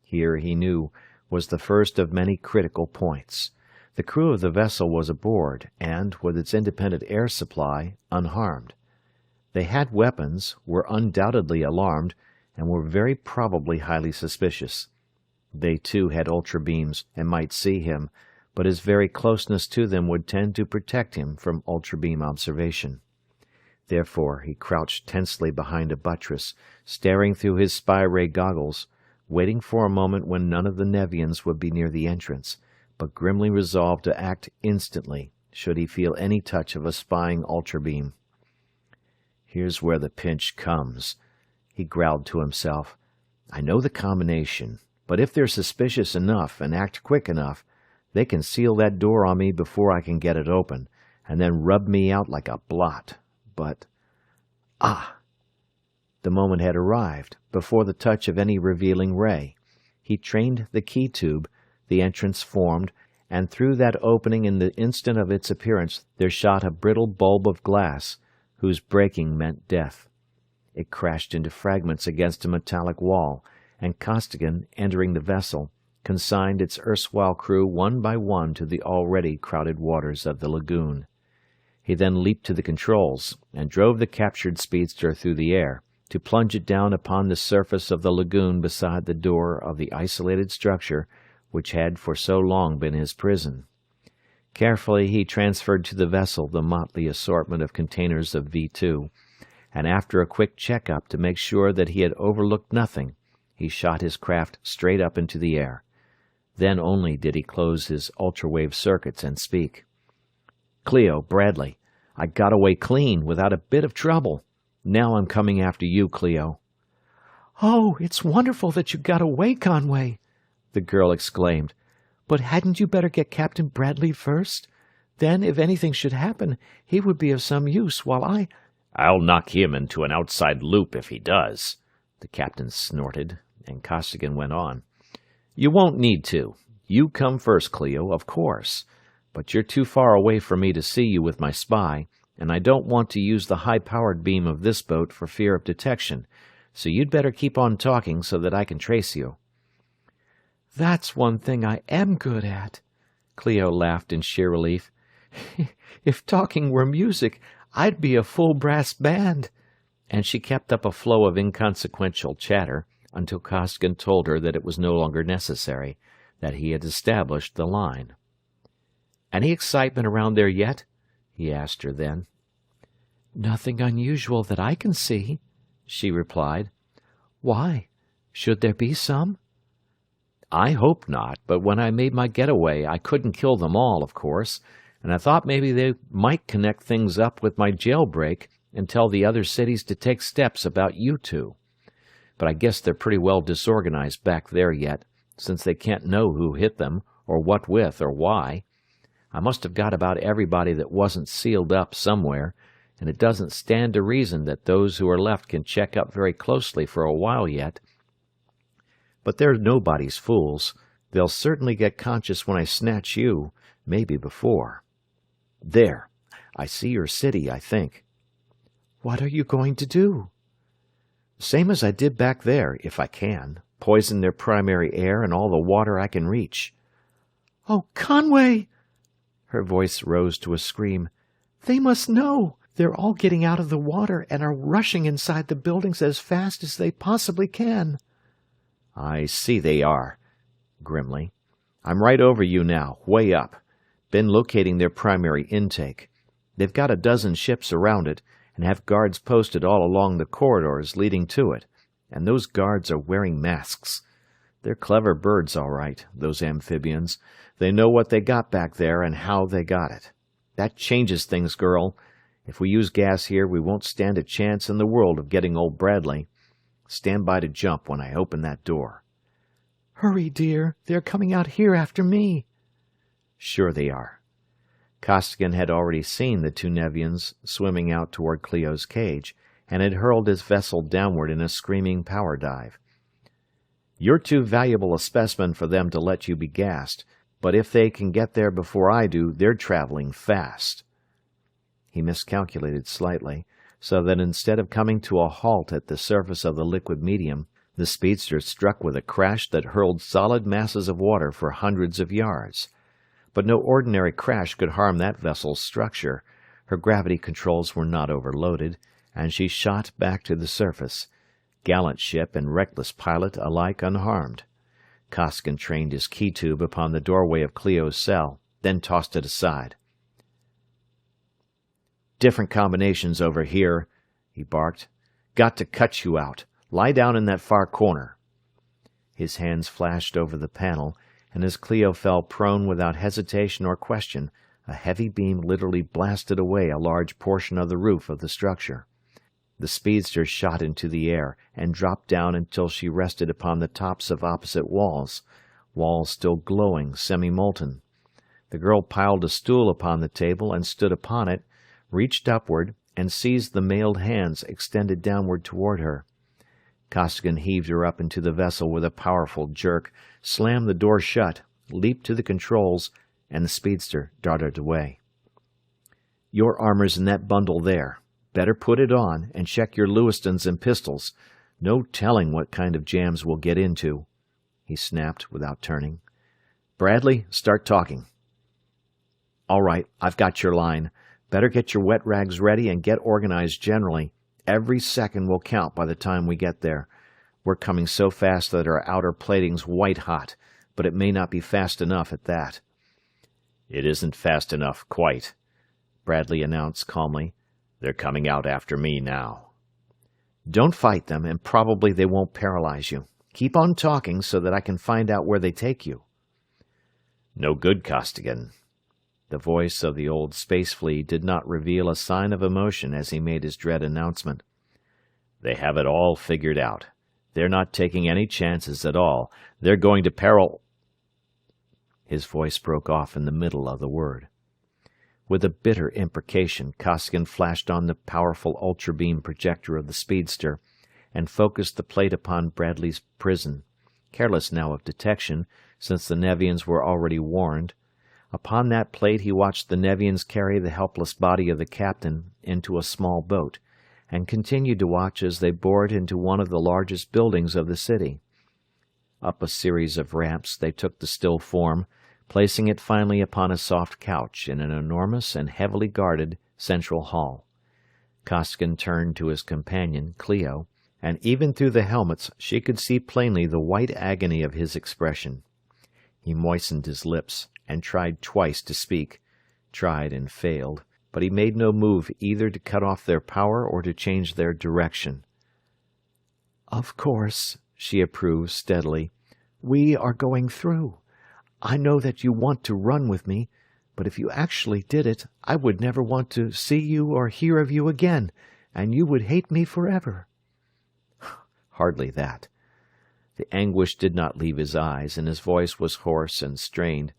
Here, he knew, was the first of many critical points. The crew of the vessel was aboard, and, with its independent air supply, unharmed. They had weapons, were undoubtedly alarmed, and were very probably highly suspicious. They, too, had ultrabeams, and might see him, but his very closeness to them would tend to protect him from ultrabeam observation. Therefore, he crouched tensely behind a buttress, staring through his spy-ray goggles, waiting for a moment when none of the Nevians would be near the entrance, but grimly resolved to act instantly, should he feel any touch of a spying ultrabeam. "Here's where the pinch comes," he growled to himself. "I know the combination, but if they're suspicious enough and act quick enough, they can seal that door on me before I can get it open, and then rub me out like a blot. But... ah!" The moment had arrived, before the touch of any revealing ray. He trained the key tube, the entrance formed, and through that opening in the instant of its appearance there shot a brittle bulb of glass, whose breaking meant death. It crashed into fragments against a metallic wall, and Costigan, entering the vessel, consigned its erstwhile crew one by one to the already crowded waters of the lagoon. He then leaped to the controls, and drove the captured speedster through the air, to plunge it down upon the surface of the lagoon beside the door of the isolated structure which had for so long been his prison. Carefully he transferred to the vessel the motley assortment of containers of V2, and after a quick check-up to make sure that he had overlooked nothing, he shot his craft straight up into the air. Then only did he close his ultrawave circuits and speak. "Cleo, Bradley, I got away clean, without a bit of trouble. Now I'm coming after you, Cleo." "Oh, it's wonderful that you got away, Conway," the girl exclaimed. "But hadn't you better get Captain Bradley first? Then, if anything should happen, he would be of some use, while "I'll knock him into an outside loop if he does," the captain snorted, and Costigan went on. "You won't need to. You come first, Cleo, of course. But you're too far away for me to see you with my spy, and I don't want to use the high-powered beam of this boat for fear of detection, so you'd better keep on talking so that I can trace you." "That's one thing I am good at," Cleo laughed in sheer relief. "If talking were music, I'd be a full brass band." And she kept up a flow of inconsequential chatter until Costigan told her that it was no longer necessary, that he had established the line. "Any excitement around there yet?" he asked her then. "Nothing unusual that I can see," she replied. "Why? Should there be some?" "I hope not, but when I made my getaway I couldn't kill them all, of course, and I thought maybe they might connect things up with my jailbreak and tell the other cities to take steps about you two. But I guess they're pretty well disorganized back there yet, since they can't know who hit them, or what with, or why. I must have got about everybody that wasn't sealed up somewhere, and it doesn't stand to reason that those who are left can check up very closely for a while yet. But they're nobody's fools. They'll certainly get conscious when I snatch you, maybe before. There, I see your city, I think. What are you going to do? Same as I did back there, if I can. Poison their primary air and all the water I can reach. Oh, Conway! Her voice rose to a scream. They must know. They're all getting out of the water and are rushing inside the buildings as fast as they possibly can. I see they are, grimly. I'm right over you now, way up. Been locating their primary intake. They've got a dozen ships around it, and have guards posted all along the corridors leading to it, and those guards are wearing masks. They're clever birds, all right, those amphibians. They know what they got back there and how they got it. That changes things, girl. If we use gas here, we won't stand a chance in the world of getting old Bradley. Stand by to jump when I open that door. Hurry, dear. They're coming out here after me. Sure they are. Costigan had already seen the two Nevians swimming out toward Cleo's cage, and had hurled his vessel downward in a screaming power dive. You're too valuable a specimen for them to let you be gassed, but if they can get there before I do, they're traveling fast. He miscalculated slightly, so that instead of coming to a halt at the surface of the liquid medium, the speedster struck with a crash that hurled solid masses of water for hundreds of yards. But no ordinary crash could harm that vessel's structure. Her gravity controls were not overloaded, and she shot back to the surface, gallant ship and reckless pilot alike unharmed. Costigan trained his key tube upon the doorway of Cleo's cell, then tossed it aside. Different combinations over here, he barked. Got to cut you out. Lie down in that far corner. His hands flashed over the panel, and as Cleo fell prone without hesitation or question, a heavy beam literally blasted away a large portion of the roof of the structure. The speedster shot into the air and dropped down until she rested upon the tops of opposite walls still glowing, semi-molten. The girl piled a stool upon the table and stood upon it, reached upward, and seized the mailed hands extended downward toward her. Costigan heaved her up into the vessel with a powerful jerk, slammed the door shut, leaped to the controls, and the speedster darted away. Your armor's in that bundle there. Better put it on, and check your Lewistons and pistols. No telling what kind of jams we'll get into, he snapped without turning. Bradley, start talking. All right, I've got your line. Better get your wet rags ready and get organized generally. Every second will count by the time we get there. We're coming so fast that our outer plating's white hot, but it may not be fast enough at that. It isn't fast enough, quite, Bradley announced calmly. They're coming out after me now. Don't fight them, and probably they won't paralyze you. Keep on talking so that I can find out where they take you. No good, Costigan. The voice of the old space flea did not reveal a sign of emotion as he made his dread announcement. They have it all figured out. They're not taking any chances at all. They're going to peril... His voice broke off in the middle of the word. With a bitter imprecation, Costigan flashed on the powerful ultra-beam projector of the speedster and focused the plate upon Bradley's prison, careless now of detection, since the Nevians were already warned. Upon that plate he watched the Nevians carry the helpless body of the captain into a small boat, and continued to watch as they bore it into one of the largest buildings of the city. Up a series of ramps they took the still form, placing it finally upon a soft couch in an enormous and heavily guarded central hall. Costigan turned to his companion, Cleo, and even through the helmets she could see plainly the white agony of his expression. He moistened his lips and tried twice to speak, tried and failed, but he made no move either to cut off their power or to change their direction. Of course, she approved steadily. We are going through. I know that you want to run with me, but if you actually did it, I would never want to see you or hear of you again, and you would hate me forever." Hardly that. The anguish did not leave his eyes, and his voice was hoarse and strained,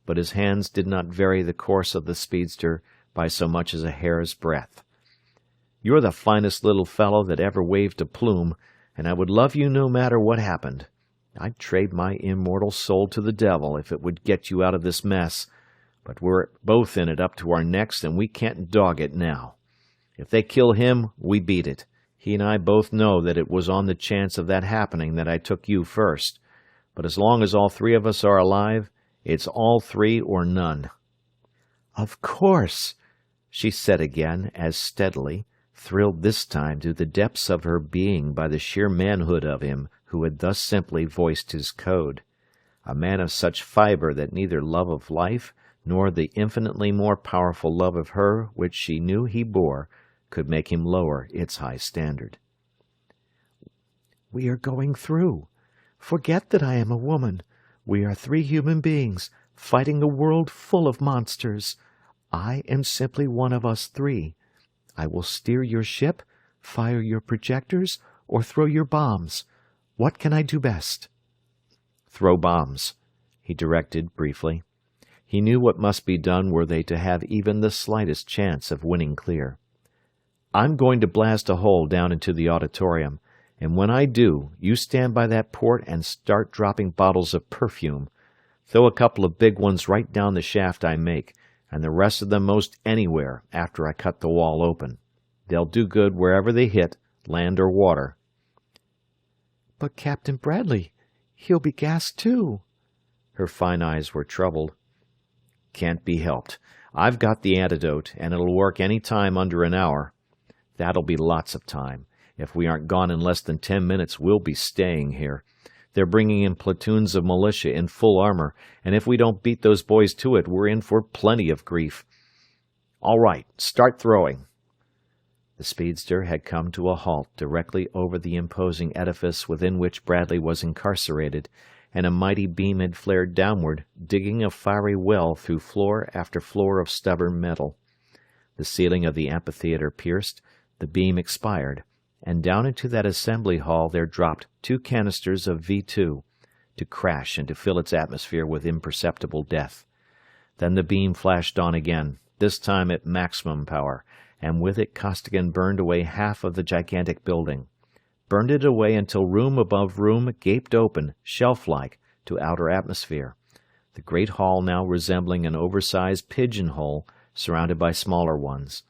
but his hands did not vary the course of the speedster by so much as a hair's breadth. "You're the finest little fellow that ever waved a plume, and I would love you no matter what happened. I'd trade my immortal soul to the devil if it would get you out of this mess, but we're both in it up to our necks, and we can't dog it now. If they kill him, we beat it. He and I both know that it was on the chance of that happening that I took you first, but as long as all three of us are alive, it's all three or none." "Of course," she said again, as steadily, thrilled this time to the depths of her being by the sheer manhood of him who had thus simply voiced his code, a man of such fibre that neither love of life nor the infinitely more powerful love of her which she knew he bore could make him lower its high standard. "We are going through. Forget that I am a woman. We are three human beings, fighting a world full of monsters. I am simply one of us three. I will steer your ship, fire your projectors, or throw your bombs. What can I do best?" "Throw bombs," he directed briefly. He knew what must be done were they to have even the slightest chance of winning clear. "I'm going to blast a hole down into the auditorium, and when I do, you stand by that port and start dropping bottles of perfume. Throw a couple of big ones right down the shaft I make, and the rest of them most anywhere after I cut the wall open. They'll do good wherever they hit, land or water." "But Captain Bradley, he'll be gassed too." Her fine eyes were troubled. "Can't be helped. I've got the antidote, and it'll work any time under an hour. That'll be lots of time. If we aren't gone in less than 10 minutes, we'll be staying here. They're bringing in platoons of militia in full armor, and if we don't beat those boys to it, we're in for plenty of grief. All right, start throwing." The speedster had come to a halt directly over the imposing edifice within which Bradley was incarcerated, and a mighty beam had flared downward, digging a fiery well through floor after floor of stubborn metal. The ceiling of the amphitheater pierced, the beam expired, and down into that assembly hall there dropped 2 canisters of V2, to crash and to fill its atmosphere with imperceptible death. Then the beam flashed on again, this time at maximum power, and with it Costigan burned away half of the gigantic building. Burned it away until room above room gaped open, shelf-like, to outer atmosphere, the great hall now resembling an oversized pigeon-hole surrounded by smaller ones.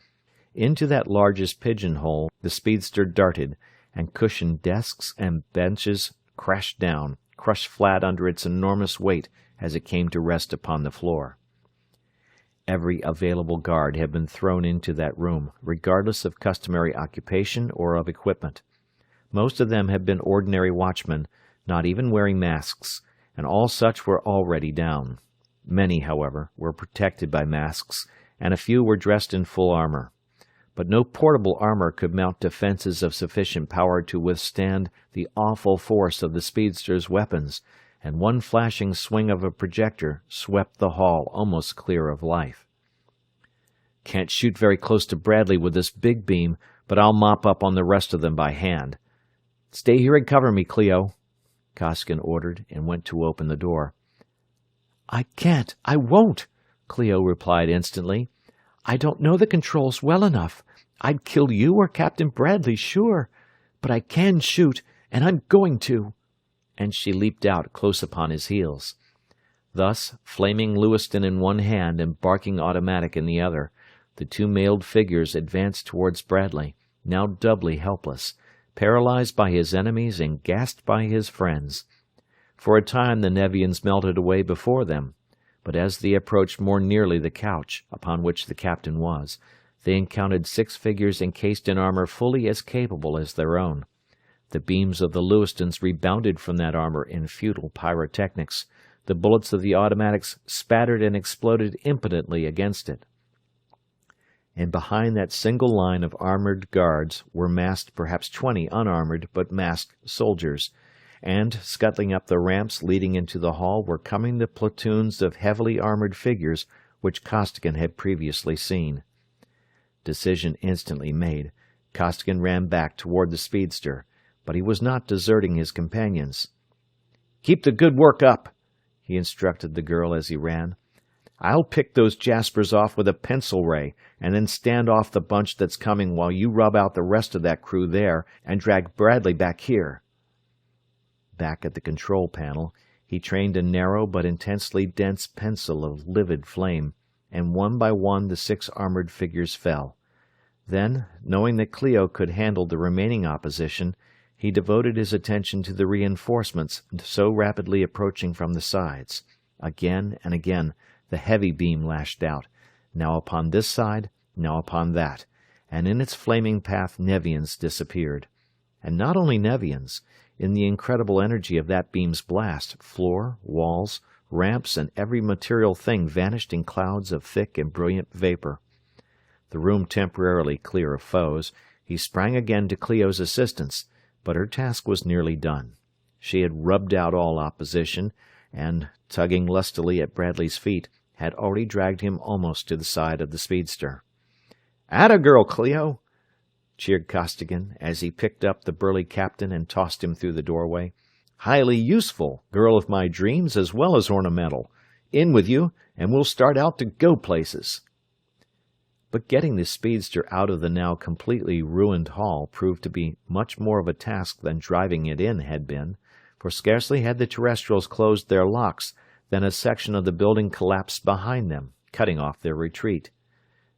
Into that largest pigeon-hole the speedster darted, and cushioned desks and benches crashed down, crushed flat under its enormous weight as it came to rest upon the floor. Every available guard had been thrown into that room, regardless of customary occupation or of equipment. Most of them had been ordinary watchmen, not even wearing masks, and all such were already down. Many, however, were protected by masks, and a few were dressed in full armor. But no portable armor could mount defenses of sufficient power to withstand the awful force of the speedster's weapons, and one flashing swing of a projector swept the hall almost clear of life. "Can't shoot very close to Bradley with this big beam, but I'll mop up on the rest of them by hand. Stay here and cover me, Cleo," Costigan ordered, and went to open the door. "I can't. I won't," Cleo replied instantly. "I don't know the controls well enough. I'd kill you or Captain Bradley, sure. But I can shoot, and I'm going to." And she leaped out close upon his heels. Thus, flaming Lewiston in one hand and barking automatic in the other, the 2 mailed figures advanced towards Bradley, now doubly helpless, paralyzed by his enemies and gassed by his friends. For a time the Nevians melted away before them, but as they approached more nearly the couch upon which the captain was, they encountered 6 figures encased in armor fully as capable as their own. The beams of the Lewistons rebounded from that armor in futile pyrotechnics. The bullets of the automatics spattered and exploded impotently against it. And behind that single line of armored guards were massed perhaps 20 unarmored but masked soldiers, and, scuttling up the ramps leading into the hall, were coming the platoons of heavily armored figures which Costigan had previously seen. Decision instantly made, Costigan ran back toward the speedster, but he was not deserting his companions. "Keep the good work up," he instructed the girl as he ran. "I'll pick those jaspers off with a pencil ray, and then stand off the bunch that's coming while you rub out the rest of that crew there and drag Bradley back here." Back at the control panel, he trained a narrow but intensely dense pencil of livid flame, and one by one the 6 armored figures fell. Then, knowing that Clio could handle the remaining opposition, he devoted his attention to the reinforcements so rapidly approaching from the sides. Again and again the heavy beam lashed out, now upon this side, now upon that, and in its flaming path Nevians disappeared. And not only Nevians. In the incredible energy of that beam's blast, floor, walls, ramps, and every material thing vanished in clouds of thick and brilliant vapor. The room temporarily clear of foes, he sprang again to Clio's assistance, but her task was nearly done. She had rubbed out all opposition, and, tugging lustily at Bradley's feet, had already dragged him almost to the side of the speedster. "Atta girl, Clio!" cheered Costigan as he picked up the burly captain and tossed him through the doorway. "Highly useful, girl of my dreams as well as ornamental. In with you, and we'll start out to go places." But getting the speedster out of the now completely ruined hall proved to be much more of a task than driving it in had been, for scarcely had the terrestrials closed their locks than a section of the building collapsed behind them, cutting off their retreat.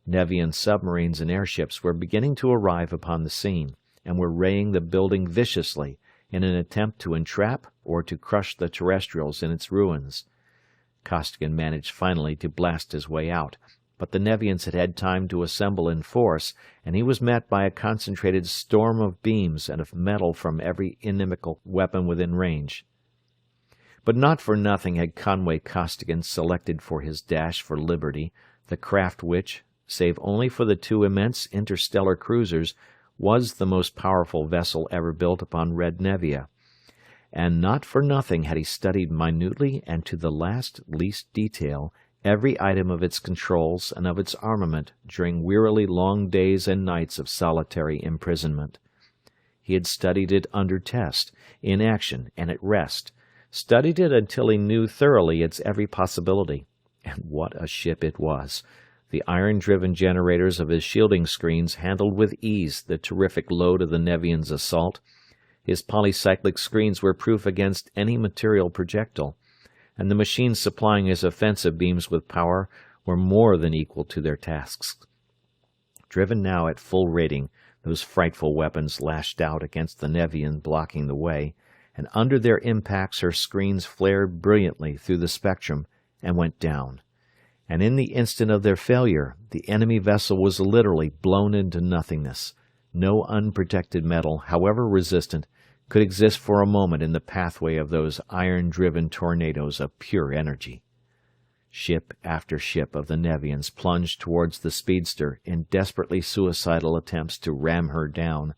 Nevian submarines and airships were beginning to arrive upon the scene, and were raying the building viciously in an attempt to entrap or to crush the terrestrials in its ruins. Costigan managed finally to blast his way out, but the Nevians had had time to assemble in force, and he was met by a concentrated storm of beams and of metal from every inimical weapon within range. But not for nothing had Conway Costigan selected for his dash for liberty the craft which, save only for the 2 immense interstellar cruisers, was the most powerful vessel ever built upon Red Nevia. And not for nothing had he studied minutely and to the last least detail every item of its controls and of its armament during wearily long days and nights of solitary imprisonment. He had studied it under test, in action, and at rest, studied it until he knew thoroughly its every possibility. And what a ship it was! The iron-driven generators of his shielding screens handled with ease the terrific load of the Nevian's assault. His polycyclic screens were proof against any material projectile, and the machines supplying his offensive beams with power were more than equal to their tasks. Driven now at full rating, those frightful weapons lashed out against the Nevian blocking the way, and under their impacts her screens flared brilliantly through the spectrum and went down. And in the instant of their failure, the enemy vessel was literally blown into nothingness. No unprotected metal, however resistant, could exist for a moment in the pathway of those iron-driven tornadoes of pure energy. Ship after ship of the Nevians plunged towards the speedster in desperately suicidal attempts to ram her down,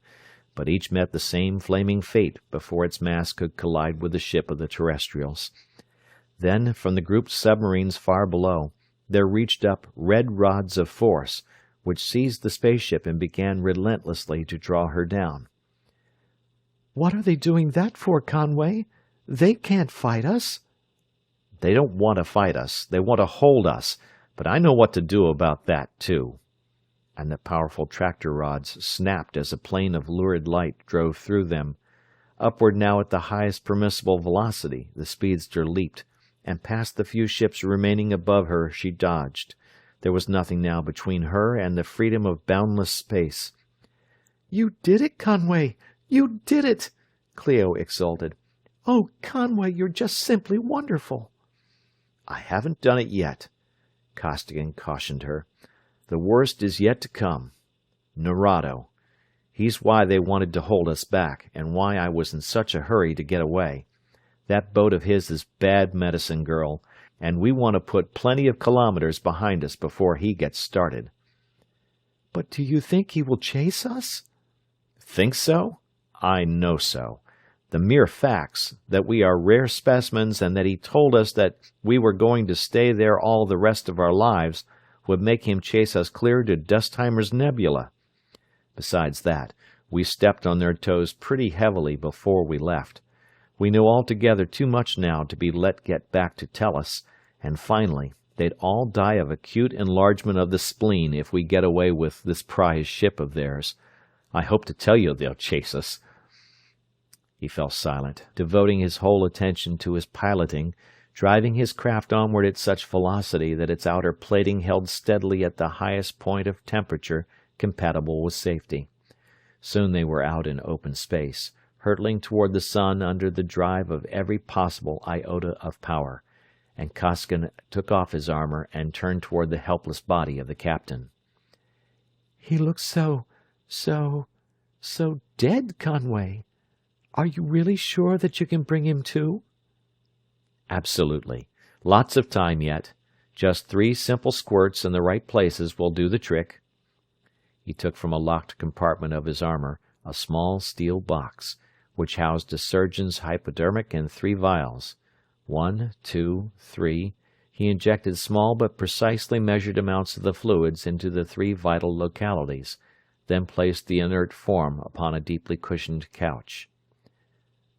but each met the same flaming fate before its mass could collide with the ship of the terrestrials. Then, from the grouped submarines far below, there reached up red rods of force, which seized the spaceship and began relentlessly to draw her down. "What are they doing that for, Conway? They can't fight us." "They don't want to fight us. They want to hold us. But I know what to do about that, too." And the powerful tractor rods snapped as a plane of lurid light drove through them. Upward now at the highest permissible velocity, the speedster leaped, and past the few ships remaining above her she dodged. There was nothing now between her and the freedom of boundless space. "You did it, Conway! You did it!" Clio exulted. "Oh, Conway, you're just simply wonderful!" "I haven't done it yet," Costigan cautioned her. "The worst is yet to come. Narado. He's why they wanted to hold us back, and why I was in such a hurry to get away. That boat of his is bad medicine, girl, and we want to put plenty of kilometers behind us before he gets started." "But do you think he will chase us?" "Think so? I know so. The mere facts, that we are rare specimens and that he told us that we were going to stay there all the rest of our lives, would make him chase us clear to Dustheimer's Nebula. Besides that, we stepped on their toes pretty heavily before we left. We know altogether too much now to be let get back to Tellus, and finally, they'd all die of acute enlargement of the spleen if we get away with this prize ship of theirs. I hope to tell you they'll chase us." He fell silent, devoting his whole attention to his piloting, driving his craft onward at such velocity that its outer plating held steadily at the highest point of temperature compatible with safety. Soon they were out in open space, hurtling toward the sun under the drive of every possible iota of power, and Costigan took off his armor and turned toward the helpless body of the captain. "He looks so dead, Conway. Are you really sure that you can bring him to?" "Absolutely. Lots of time yet. Just 3 simple squirts in the right places will do the trick." He took from a locked compartment of his armor a small steel box, which housed a surgeon's hypodermic and 3 vials. 1, 2, 3. He injected small but precisely measured amounts of the fluids into the 3 vital localities, then placed the inert form upon a deeply cushioned couch.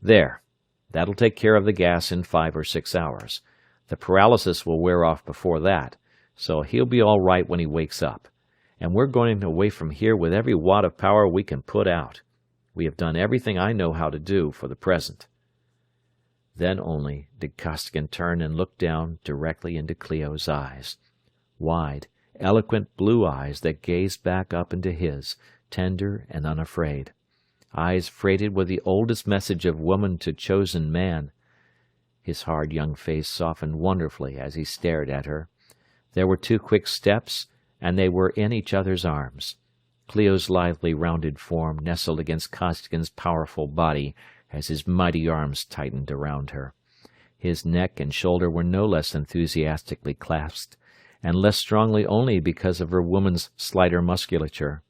"There. That'll take care of the gas in 5 or 6 hours. The paralysis will wear off before that, so he'll be all right when he wakes up. And we're going away from here with every watt of power we can put out. We have done everything I know how to do for the present." Then only did Costigan turn and look down directly into Clio's eyes. Wide, eloquent blue eyes that gazed back up into his, tender and unafraid. Eyes freighted with the oldest message of woman to chosen man. His hard young face softened wonderfully as he stared at her. There were 2 quick steps, and they were in each other's arms. Clio's lively rounded form nestled against Costigan's powerful body as his mighty arms tightened around her. His neck and shoulder were no less enthusiastically clasped, and less strongly only because of her woman's slighter musculature.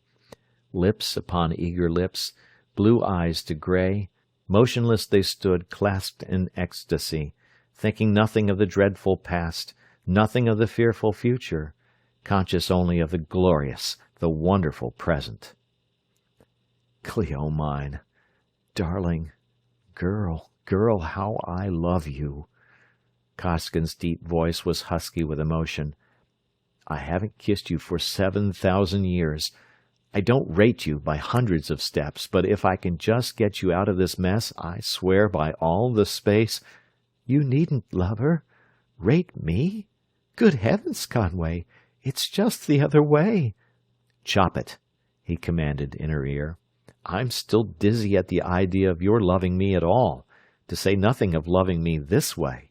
Lips upon eager lips, blue eyes to gray, motionless they stood, clasped in ecstasy, thinking nothing of the dreadful past, nothing of the fearful future, conscious only of the glorious, the wonderful present. "Clio mine, darling, girl, how I love you." Costigan's deep voice was husky with emotion. "I haven't kissed you for 7,000 years. I don't rate you by hundreds of steps, but if I can just get you out of this mess, I swear by all the space—" "You needn't, lover. Rate me? Good heavens, Conway, it's just the other way." "Chop it," he commanded in her ear. "I'm still dizzy at the idea of your loving me at all, to say nothing of loving me this way.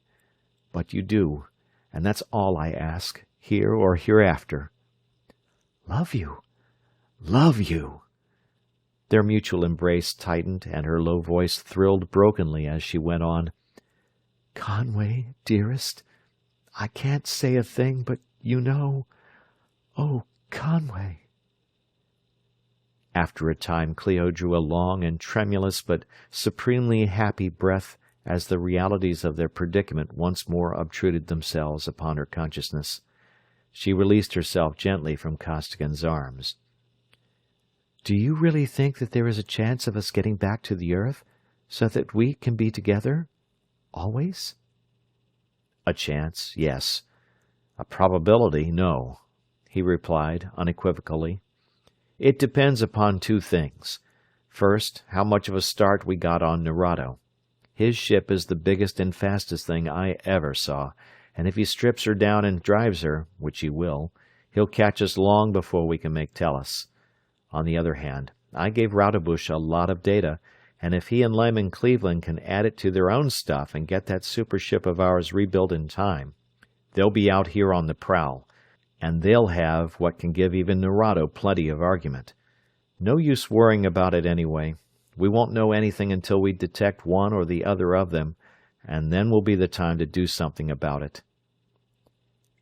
But you do, and that's all I ask, here or hereafter." "Love you. Love you." Their mutual embrace tightened, and her low voice thrilled brokenly as she went on. "Conway, dearest, I can't say a thing, but you know. Oh, Conway." After a time Clio drew a long and tremulous but supremely happy breath as the realities of their predicament once more obtruded themselves upon her consciousness. She released herself gently from Costigan's arms. "Do you really think that there is a chance of us getting back to the earth, so that we can be together? Always?" "A chance, yes. A probability, no," he replied unequivocally. "It depends upon 2 things. First, how much of a start we got on Nerado. His ship is the biggest and fastest thing I ever saw, and if he strips her down and drives her, which he will, he'll catch us long before we can make Tellus. On the other hand, I gave Raudebush a lot of data, and if he and Lyman Cleveland can add it to their own stuff and get that super ship of ours rebuilt in time, they'll be out here on the prowl, and they'll have what can give even Nerado plenty of argument. No use worrying about it anyway. We won't know anything until we detect one or the other of them, and then will be the time to do something about it."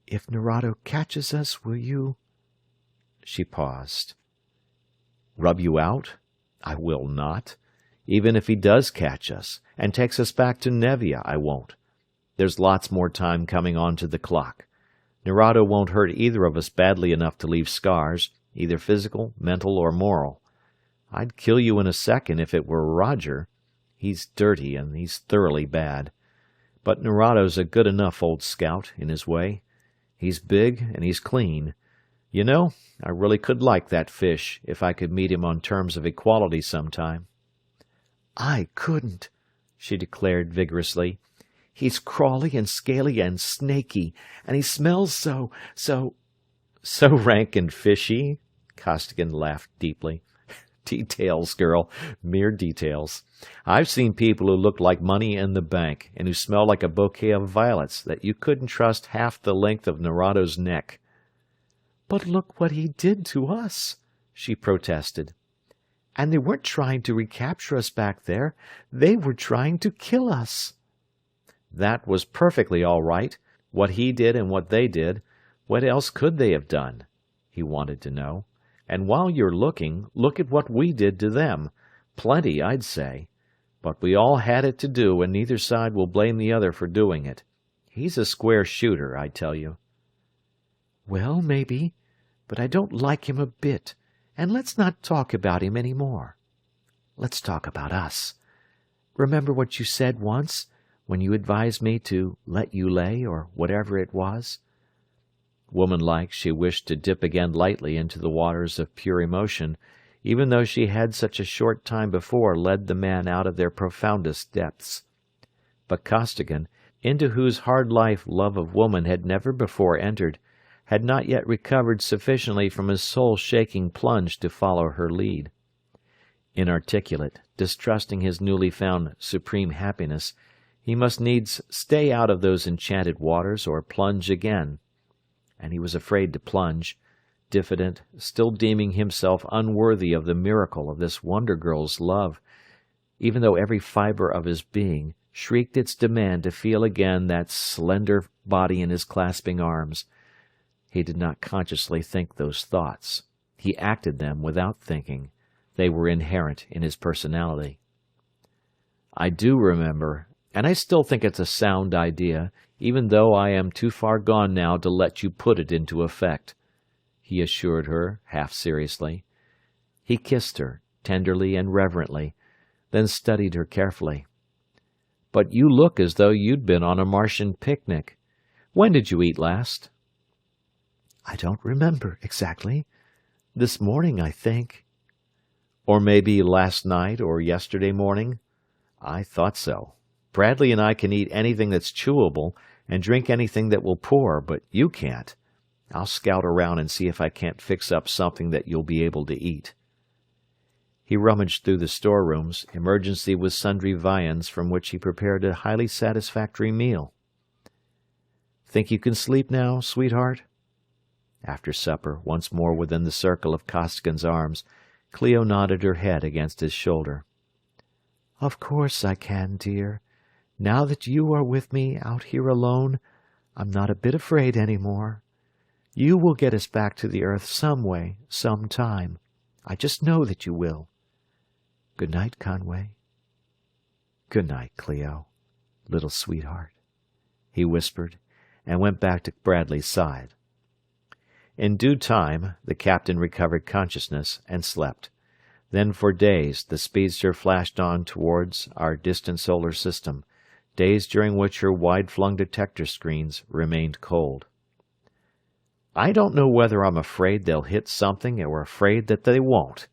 "If Nerado catches us, will you—" She paused. "Rub you out? I will not. Even if he does catch us, and takes us back to Nevia, I won't. There's lots more time coming onto the clock. Nerado won't hurt either of us badly enough to leave scars, either physical, mental, or moral. I'd kill you in a second if it were Roger. He's dirty, and he's thoroughly bad. But Nerado's a good enough old scout, in his way. He's big, and he's clean. You know, I really could like that fish if I could meet him on terms of equality sometime." "I couldn't," she declared vigorously. "He's crawly and scaly and snaky, and he smells so. "So rank and fishy?" Costigan laughed deeply. "Details, girl, mere details. I've seen people who looked like money in the bank, and who smelled like a bouquet of violets that you couldn't trust half the length of Nerado's neck." "But look what he did to us," she protested. "And they weren't trying to recapture us back there. They were trying to kill us." "That was perfectly all right, what he did and what they did. What else could they have done?" he wanted to know. "And while you're looking, look at what we did to them. Plenty, I'd say. But we all had it to do, and neither side will blame the other for doing it. He's a square shooter, I tell you." "Well, maybe, but I don't like him a bit, and let's not talk about him any more. Let's talk about us. Remember what you said once, when you advised me to let you lay, or whatever it was?" Womanlike, she wished to dip again lightly into the waters of pure emotion, even though she had such a short time before led the man out of their profoundest depths. But Costigan, into whose hard life love of woman had never before entered, had not yet recovered sufficiently from his soul-shaking plunge to follow her lead. Inarticulate, distrusting his newly found supreme happiness, he must needs stay out of those enchanted waters or plunge again. And he was afraid to plunge, diffident, still deeming himself unworthy of the miracle of this wonder-girl's love, even though every fibre of his being shrieked its demand to feel again that slender body in his clasping arms. He did not consciously think those thoughts. He acted them without thinking. They were inherent in his personality. "I do remember, and I still think it's a sound idea, even though I am too far gone now to let you put it into effect," he assured her, half seriously. He kissed her, tenderly and reverently, then studied her carefully. "But you look as though you'd been on a Martian picnic. When did you eat last?" "I don't remember exactly. This morning, I think." "Or maybe last night or yesterday morning? I thought so. Bradley and I can eat anything that's chewable and drink anything that will pour, but you can't. I'll scout around and see if I can't fix up something that you'll be able to eat." He rummaged through the storerooms, emergency with sundry viands from which he prepared a highly satisfactory meal. "Think you can sleep now, sweetheart?" After supper, once more within the circle of Costigan's arms, Cleo nodded her head against his shoulder. "Of course I can, dear. Now that you are with me out here alone, I'm not a bit afraid any more. You will get us back to the earth some way, some time. I just know that you will. Good night, Conway." "Good night, Cleo, little sweetheart," he whispered, and went back to Bradley's side. In due time, the captain recovered consciousness and slept. Then for days the speedster flashed on towards our distant solar system, days during which her wide-flung detector screens remained cold. "I don't know whether I'm afraid they'll hit something or afraid that they won't,"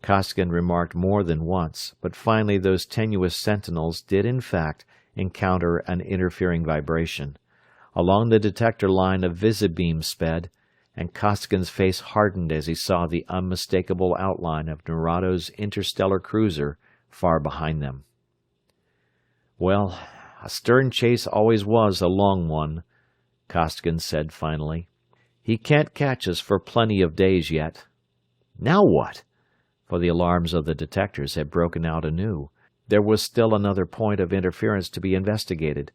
Costigan remarked more than once, but finally those tenuous sentinels did in fact encounter an interfering vibration. Along the detector line a visibeam sped, and Costigan's face hardened as he saw the unmistakable outline of Nerado's interstellar cruiser far behind them. "Well, a stern chase always was a long one," Costigan said finally. "He can't catch us for plenty of days yet. Now what?" For the alarms of the detectors had broken out anew. There was still another point of interference to be investigated.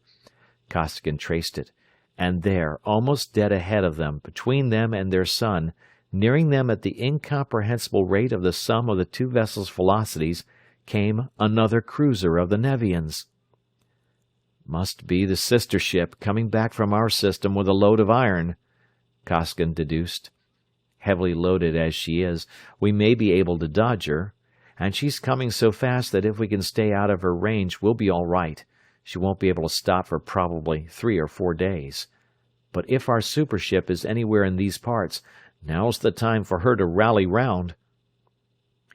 Costigan traced it, and there, almost dead ahead of them, between them and their sun, nearing them at the incomprehensible rate of the sum of the two vessels' velocities, came another cruiser of the Nevians. "Must be the sister ship coming back from our system with a load of iron," Costigan deduced. heavily loaded as she is, we may be able to dodge her. And she's coming so fast that if we can stay out of her range, we'll be all right. She won't be able to stop for probably 3 or 4 days. But if our supership is anywhere in these parts, now's the time for her to rally round."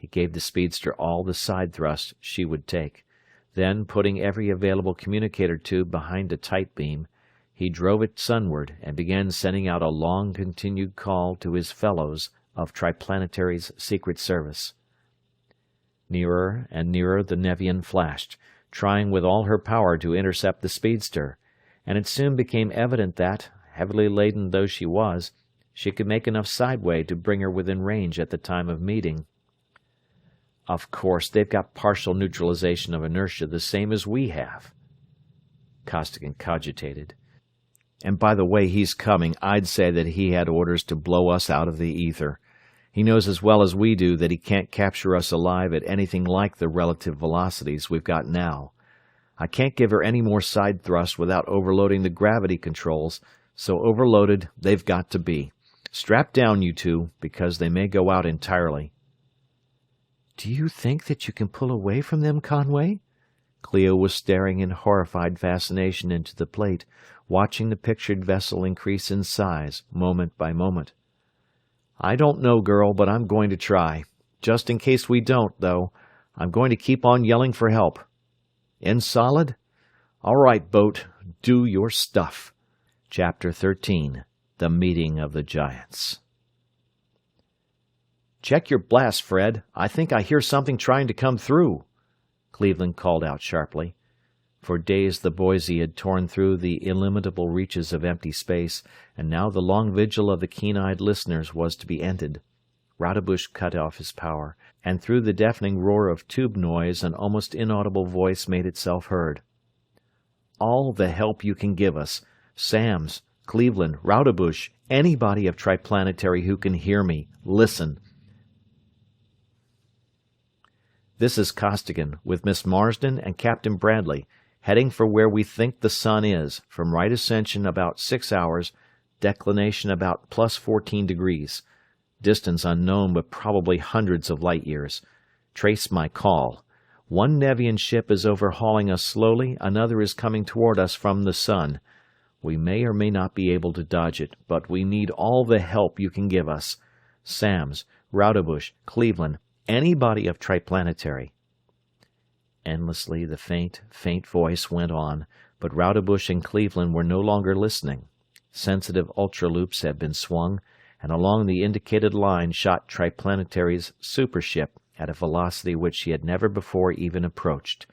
He gave the speedster all the side thrust she would take. Then, putting every available communicator tube behind a tight beam, he drove it sunward and began sending out a long-continued call to his fellows of Triplanetary's Secret Service. Nearer and nearer the Nevian flashed, trying with all her power to intercept the speedster, and it soon became evident that, heavily laden though she was, she could make enough sideway to bring her within range at the time of meeting. "Of course, they've got partial neutralization of inertia the same as we have." Costigan cogitated. "And by the way he's coming, I'd say that he had orders to blow us out of the ether. He knows as well as we do that he can't capture us alive at anything like the relative velocities we've got now. I can't give her any more side thrust without overloading the gravity controls, so overloaded they've got to be. Strap down, you two, because they may go out entirely." "Do you think that you can pull away from them, Conway?" Cleo was staring in horrified fascination into the plate, watching the pictured vessel increase in size moment by moment. "I don't know, girl, but I'm going to try. Just in case we don't, though, I'm going to keep on yelling for help. In solid? All right, boat, do your stuff." Chapter 13. The Meeting of the Giants. "Check your blast, Fred. I think I hear something trying to come through," Cleveland called out sharply. For days the Boise had torn through the illimitable reaches of empty space, and now the long vigil of the keen-eyed listeners was to be ended. Rodebush cut off his power, and through the deafening roar of tube noise an almost inaudible voice made itself heard. "All the help you can give us. Sams, Cleveland, Rodebush, anybody of Triplanetary who can hear me, listen. This is Costigan, with Miss Marsden and Captain Bradley, heading for where we think the sun is, from right ascension about 6 hours, declination about plus 14 degrees. Distance unknown, but probably hundreds of light years. Trace my call. One Nevian ship is overhauling us slowly, another is coming toward us from the sun. We may or may not be able to dodge it, but we need all the help you can give us. Sams, Rodebush, Cleveland, anybody of Triplanetary." Endlessly the faint voice went on, but Rodebush and Cleveland were no longer listening. Sensitive ultraloops had been swung, and along the indicated line shot Triplanetary's supership at a velocity which she had never before even approached,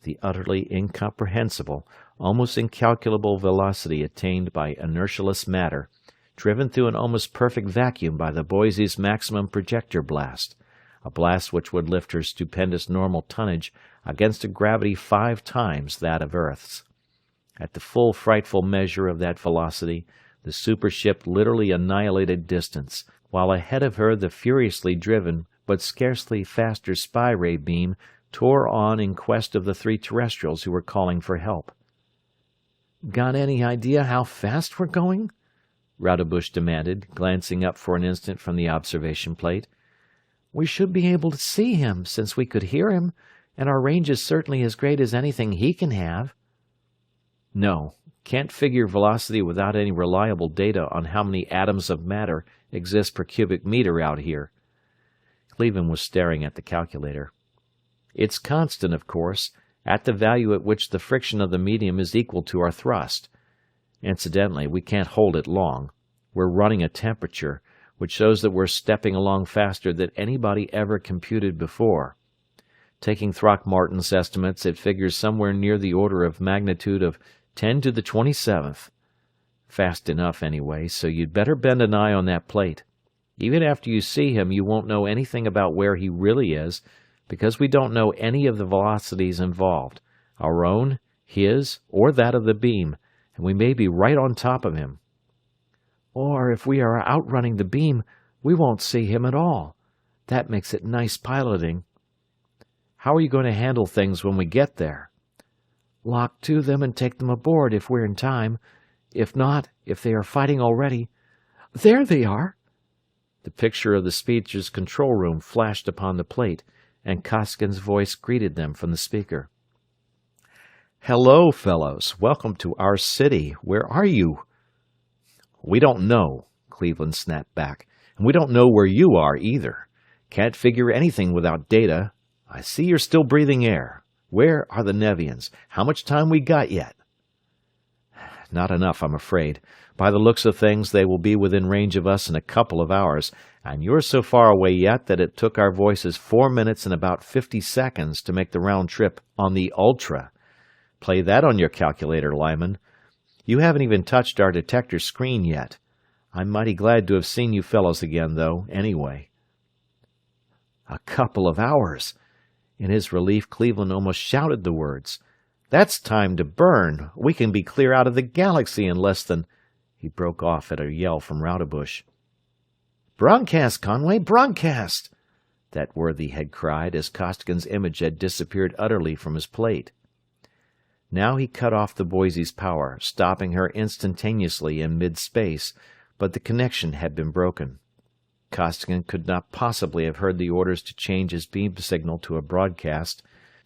the utterly incomprehensible, almost incalculable velocity attained by inertialess matter, driven through an almost perfect vacuum by the Boise's maximum projector blast, a blast which would lift her stupendous normal tonnage against a gravity 5 times that of Earth's. At the full frightful measure of that velocity, the supership literally annihilated distance, while ahead of her the furiously driven but scarcely faster spy ray beam tore on in quest of the 3 terrestrials who were calling for help. "Got any idea how fast we're going?" Rodebush demanded, glancing up for an instant from the observation plate. "We should be able to see him, since we could hear him, and our range is certainly as great as anything he can have." "No, can't figure velocity without any reliable data on how many atoms of matter exist per cubic meter out here." Cleveland was staring at the calculator. "It's constant, of course, at the value at which the friction of the medium is equal to our thrust. Incidentally, we can't hold it long. We're running a temperature, which shows that we're stepping along faster than anybody ever computed before. Taking Throckmorton's estimates, it figures somewhere near the order of magnitude of 10 to the 27th. Fast enough, anyway, so you'd better bend an eye on that plate. Even after you see him, you won't know anything about where he really is, because we don't know any of the velocities involved, our own, his, or that of the beam, and we may be right on top of him." "Or if we are outrunning the beam, we won't see him at all. That makes it nice piloting." "How are you going to handle things when we get there?" "Lock to them and take them aboard if we're in time. If not, if they are fighting already—" "There they are!" The picture of the speedster's control room flashed upon the plate, and Costigan's voice greeted them from the speaker. "Hello, fellows. Welcome to our city. Where are you?" "We don't know," Cleveland snapped back. "And we don't know where you are, either. Can't figure anything without data. I see you're still breathing air. Where are the Nevians? How much time we got yet?" "Not enough, I'm afraid. By the looks of things, they will be within range of us in a couple of hours, and you're so far away yet that it took our voices 4 minutes and about 50 seconds to make the round trip on the Ultra. Play that on your calculator, Lyman. You haven't even touched our detector screen yet. I'm mighty glad to have seen you fellows again, though, anyway." "A couple of hours!" In his relief, Cleveland almost shouted the words. "That's time to burn. We can be clear out of the galaxy in less than—" He broke off at a yell from Roudabush. "Broadcast, Conway, broadcast!" that worthy had cried as Costigan's image had disappeared utterly from his plate. Now he cut off the Boise's power, stopping her instantaneously in mid-space, but the connection had been broken. Costigan could not possibly have heard the orders to change his beam signal to a broadcast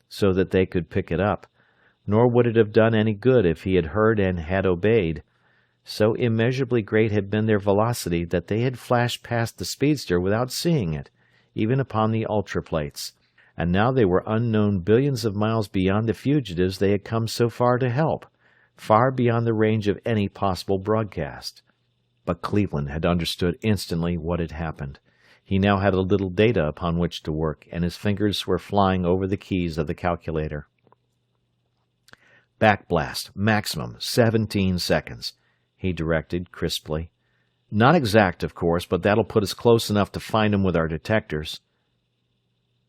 so that they could pick it up, nor would it have done any good if he had heard and had obeyed. So immeasurably great had been their velocity that they had flashed past the speedster without seeing it, even upon the ultraplates, and now they were unknown billions of miles beyond the fugitives they had come so far to help, far beyond the range of any possible broadcast. But Cleveland had understood instantly what had happened. He now had a little data upon which to work, and his fingers were flying over the keys of the calculator. "Backblast, maximum, 17 seconds, he directed crisply. "Not exact, of course, but that'll put us close enough to find 'em with our detectors."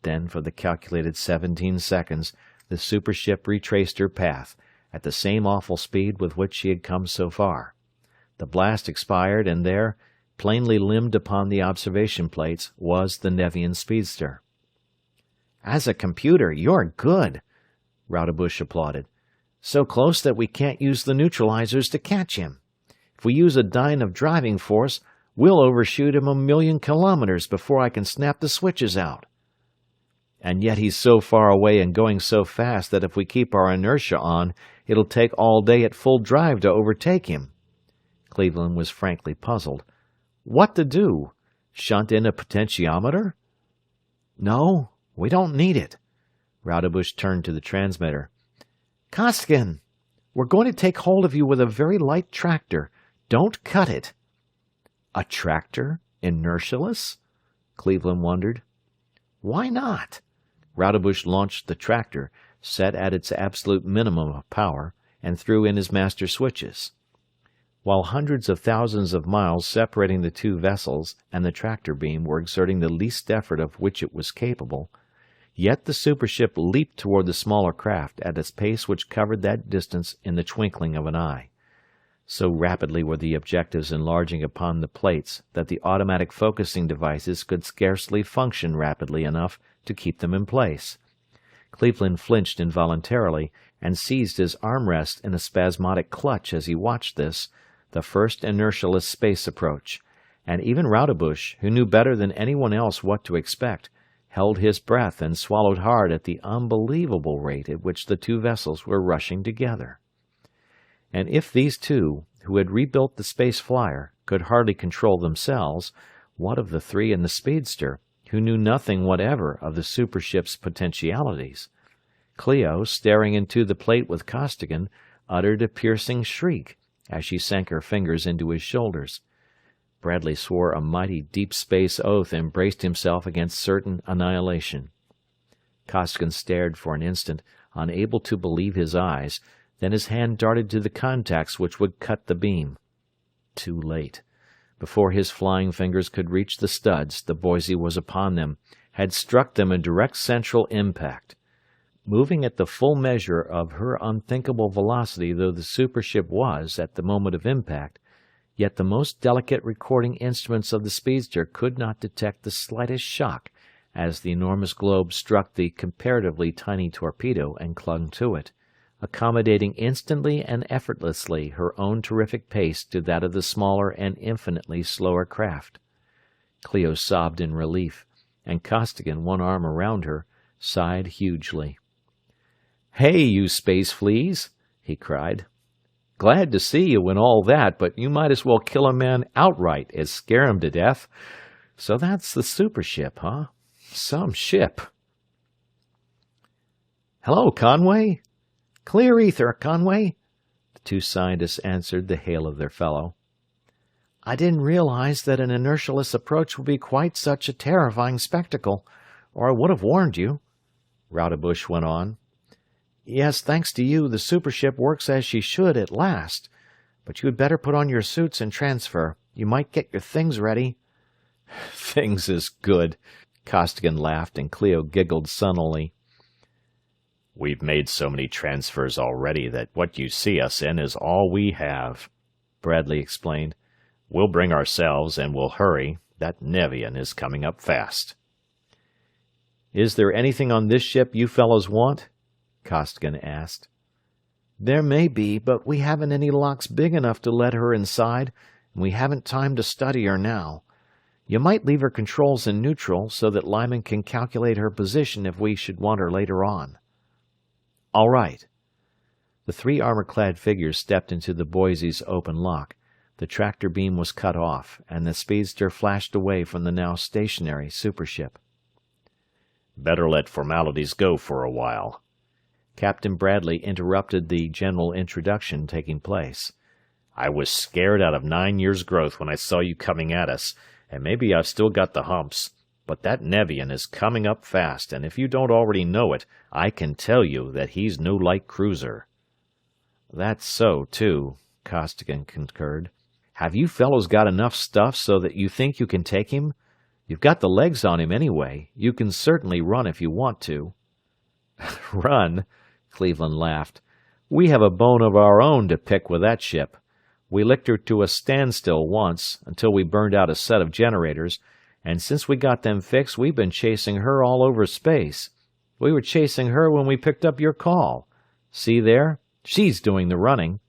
Then, for the calculated 17 seconds, the supership retraced her path, at the same awful speed with which she had come so far. The blast expired, and there, plainly limned upon the observation plates, was the Nevian speedster. "As a computer, you're good," Roudabush applauded. "So close that we can't use the neutralizers to catch him. If we use a dyne of driving force, we'll overshoot him 1,000,000 kilometers before I can snap the switches out." "And yet he's so far away and going so fast that if we keep our inertia on, it'll take all day at full drive to overtake him." Cleveland was frankly puzzled. What to do? Shunt in a potentiometer? "No, we don't need it." Roudabush turned to the transmitter. "Costigan, we're going to take hold of you with a very light tractor. Don't cut it." "A tractor? Inertialess?" Cleveland wondered. "Why not?" Roudabush launched the tractor, set at its absolute minimum of power, and threw in his master switches. While hundreds of thousands of miles separating the two vessels and the tractor beam were exerting the least effort of which it was capable, yet the supership leaped toward the smaller craft at a pace which covered that distance in the twinkling of an eye. So rapidly were the objectives enlarging upon the plates that the automatic focusing devices could scarcely function rapidly enough to keep them in place. Cleveland flinched involuntarily and seized his armrest in a spasmodic clutch as he watched this, the first inertialess space approach, and even Roudabush, who knew better than anyone else what to expect, held his breath and swallowed hard at the unbelievable rate at which the two vessels were rushing together. And if these two, who had rebuilt the space flyer, could hardly control themselves, what of the three in the speedster, who knew nothing whatever of the supership's potentialities? Clio, staring into the plate with Costigan, uttered a piercing shriek as she sank her fingers into his shoulders. Bradley swore a mighty deep space oath and braced himself against certain annihilation. Costigan stared for an instant, unable to believe his eyes, then his hand darted to the contacts which would cut the beam. Too late. Before his flying fingers could reach the studs, the Boise was upon them, had struck them a direct central impact. Moving at the full measure of her unthinkable velocity though the supership was at the moment of impact, yet the most delicate recording instruments of the speedster could not detect the slightest shock as the enormous globe struck the comparatively tiny torpedo and clung to it, accommodating instantly and effortlessly her own terrific pace to that of the smaller and infinitely slower craft. Cleo sobbed in relief, and Costigan, one arm around her, sighed hugely. "Hey, you space fleas!" he cried. "Glad to see you and all that, but you might as well kill a man outright as scare him to death. So that's the super ship, huh? Some ship." "Hello, Conway?" "Clear ether, Conway," the two scientists answered the hail of their fellow. "I didn't realize that an inertialess approach would be quite such a terrifying spectacle, or I would have warned you," Roudebush went on. "Yes, thanks to you, the super ship works as she should at last. But you had better put on your suits and transfer. You might get your things ready." "Things is good," Costigan laughed, and Cleo giggled sunnily. "We've made so many transfers already that what you see us in is all we have," Bradley explained. "We'll bring ourselves, and we'll hurry. That Nevian is coming up fast." "Is there anything on this ship you fellows want?" Costigan asked. "There may be, but we haven't any locks big enough to let her inside, and we haven't time to study her now. You might leave her controls in neutral so that Lyman can calculate her position if we should want her later on." "All right." The three armor-clad figures stepped into the Boise's open lock. The tractor beam was cut off, and the speedster flashed away from the now stationary supership. "Better let formalities go for a while." Captain Bradley interrupted the general introduction taking place. "I was scared out of 9 years' growth when I saw you coming at us, and maybe I've still got the humps, but that Nevian is coming up fast, and if you don't already know it, I can tell you that he's no light cruiser." "That's so, too," Costigan concurred. "Have you fellows got enough stuff so that you think you can take him? You've got the legs on him anyway. You can certainly run if you want to." "Run?" Cleveland laughed. "We have a bone of our own to pick with that ship. We licked her to a standstill once, until we burned out a set of generators, and since we got them fixed, we've been chasing her all over space. We were chasing her when we picked up your call. See there? She's doing the running."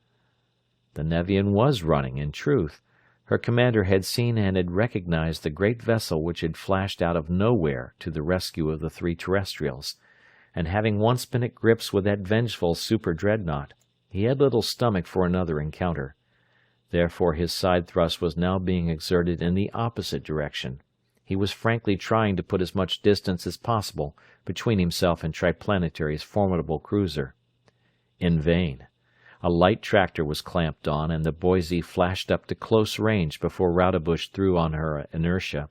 The Nevian was running, in truth. Her commander had seen and had recognized the great vessel which had flashed out of nowhere to the rescue of the three terrestrials, and having once been at grips with that vengeful super-dreadnought, he had little stomach for another encounter. Therefore his side thrust was now being exerted in the opposite direction. He was frankly trying to put as much distance as possible between himself and Triplanetary's formidable cruiser. In vain. A light tractor was clamped on, and the Boise flashed up to close range before Roudebush threw on her inertia,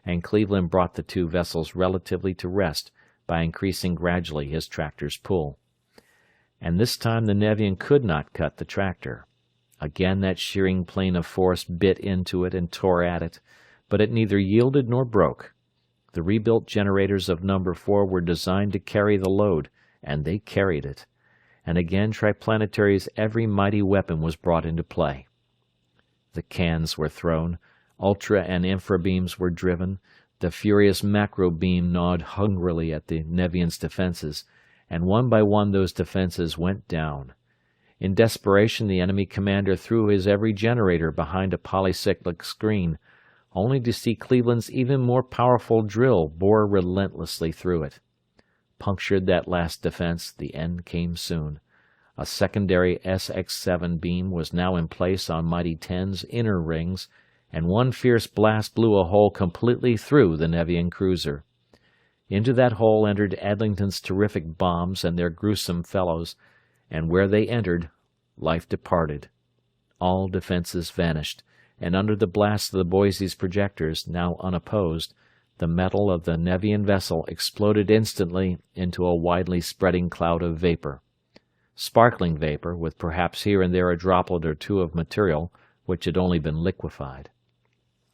and Cleveland brought the two vessels relatively to rest by increasing gradually his tractor's pull. And this time the Nevian could not cut the tractor. Again that shearing plane of force bit into it and tore at it, but it neither yielded nor broke. The rebuilt generators of Number 4 were designed to carry the load, and they carried it. And again Triplanetary's every mighty weapon was brought into play. The cans were thrown, ultra and infra beams were driven, the furious macro beam gnawed hungrily at the Nevian's defenses, and one by one those defenses went down. In desperation the enemy commander threw his every generator behind a polycyclic screen, only to see Cleveland's even more powerful drill bore relentlessly through it. Punctured that last defense, the end came soon. A secondary SX-7 beam was now in place on Mighty 10's inner rings, and one fierce blast blew a hole completely through the Nevian cruiser. Into that hole entered Adlington's terrific bombs and their gruesome fellows, and where they entered, life departed. All defenses vanished, and under the blast of the Boise's projectors, now unopposed, the metal of the Nevian vessel exploded instantly into a widely spreading cloud of vapor. Sparkling vapor, with perhaps here and there a droplet or two of material which had only been liquefied.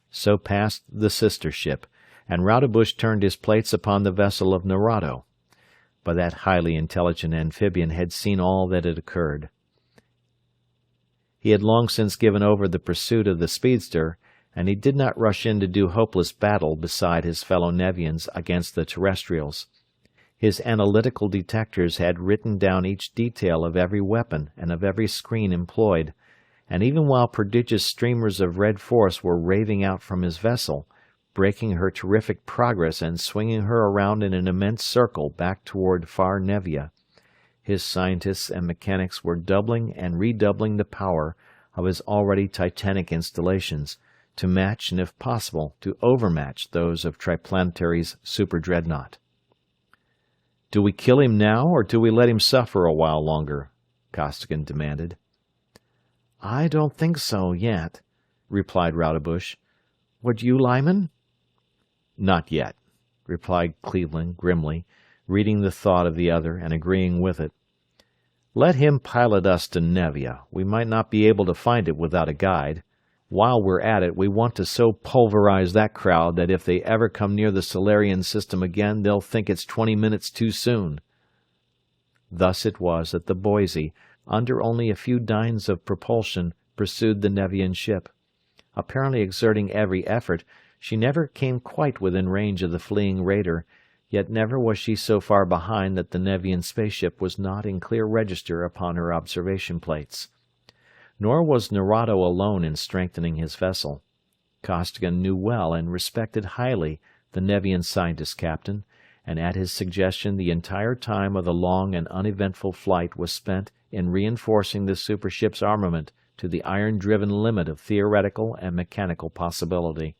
So passed the sister ship, and Roudebush turned his plates upon the vessel of Narado. But that highly intelligent amphibian had seen all that had occurred. He had long since given over the pursuit of the speedster, and he did not rush in to do hopeless battle beside his fellow Nevians against the terrestrials. His analytical detectors had written down each detail of every weapon and of every screen employed, and even while prodigious streamers of red force were raving out from his vessel, braking her terrific progress and swinging her around in an immense circle back toward far Nevia. His scientists and mechanics were doubling and redoubling the power of his already titanic installations, to match and, if possible, to overmatch those of Triplanetary's super-dreadnought. "Do we kill him now, or do we let him suffer a while longer?" Costigan demanded. "I don't think so, yet," replied Roudebush. "Would you, Lyman?" "Not yet," replied Cleveland grimly, reading the thought of the other and agreeing with it. "Let him pilot us to Nevia. We might not be able to find it without a guide. While we're at it, we want to so pulverize that crowd that if they ever come near the Solarian system again, they'll think it's 20 minutes too soon." Thus it was that the Boise, under only a few dynes of propulsion, pursued the Nevian ship. Apparently exerting every effort, she never came quite within range of the fleeing raider, yet never was she so far behind that the Nevian spaceship was not in clear register upon her observation plates. Nor was Narado alone in strengthening his vessel. Costigan knew well and respected highly the Nevian scientist captain, and at his suggestion the entire time of the long and uneventful flight was spent in reinforcing the supership's armament to the iron-driven limit of theoretical and mechanical possibility.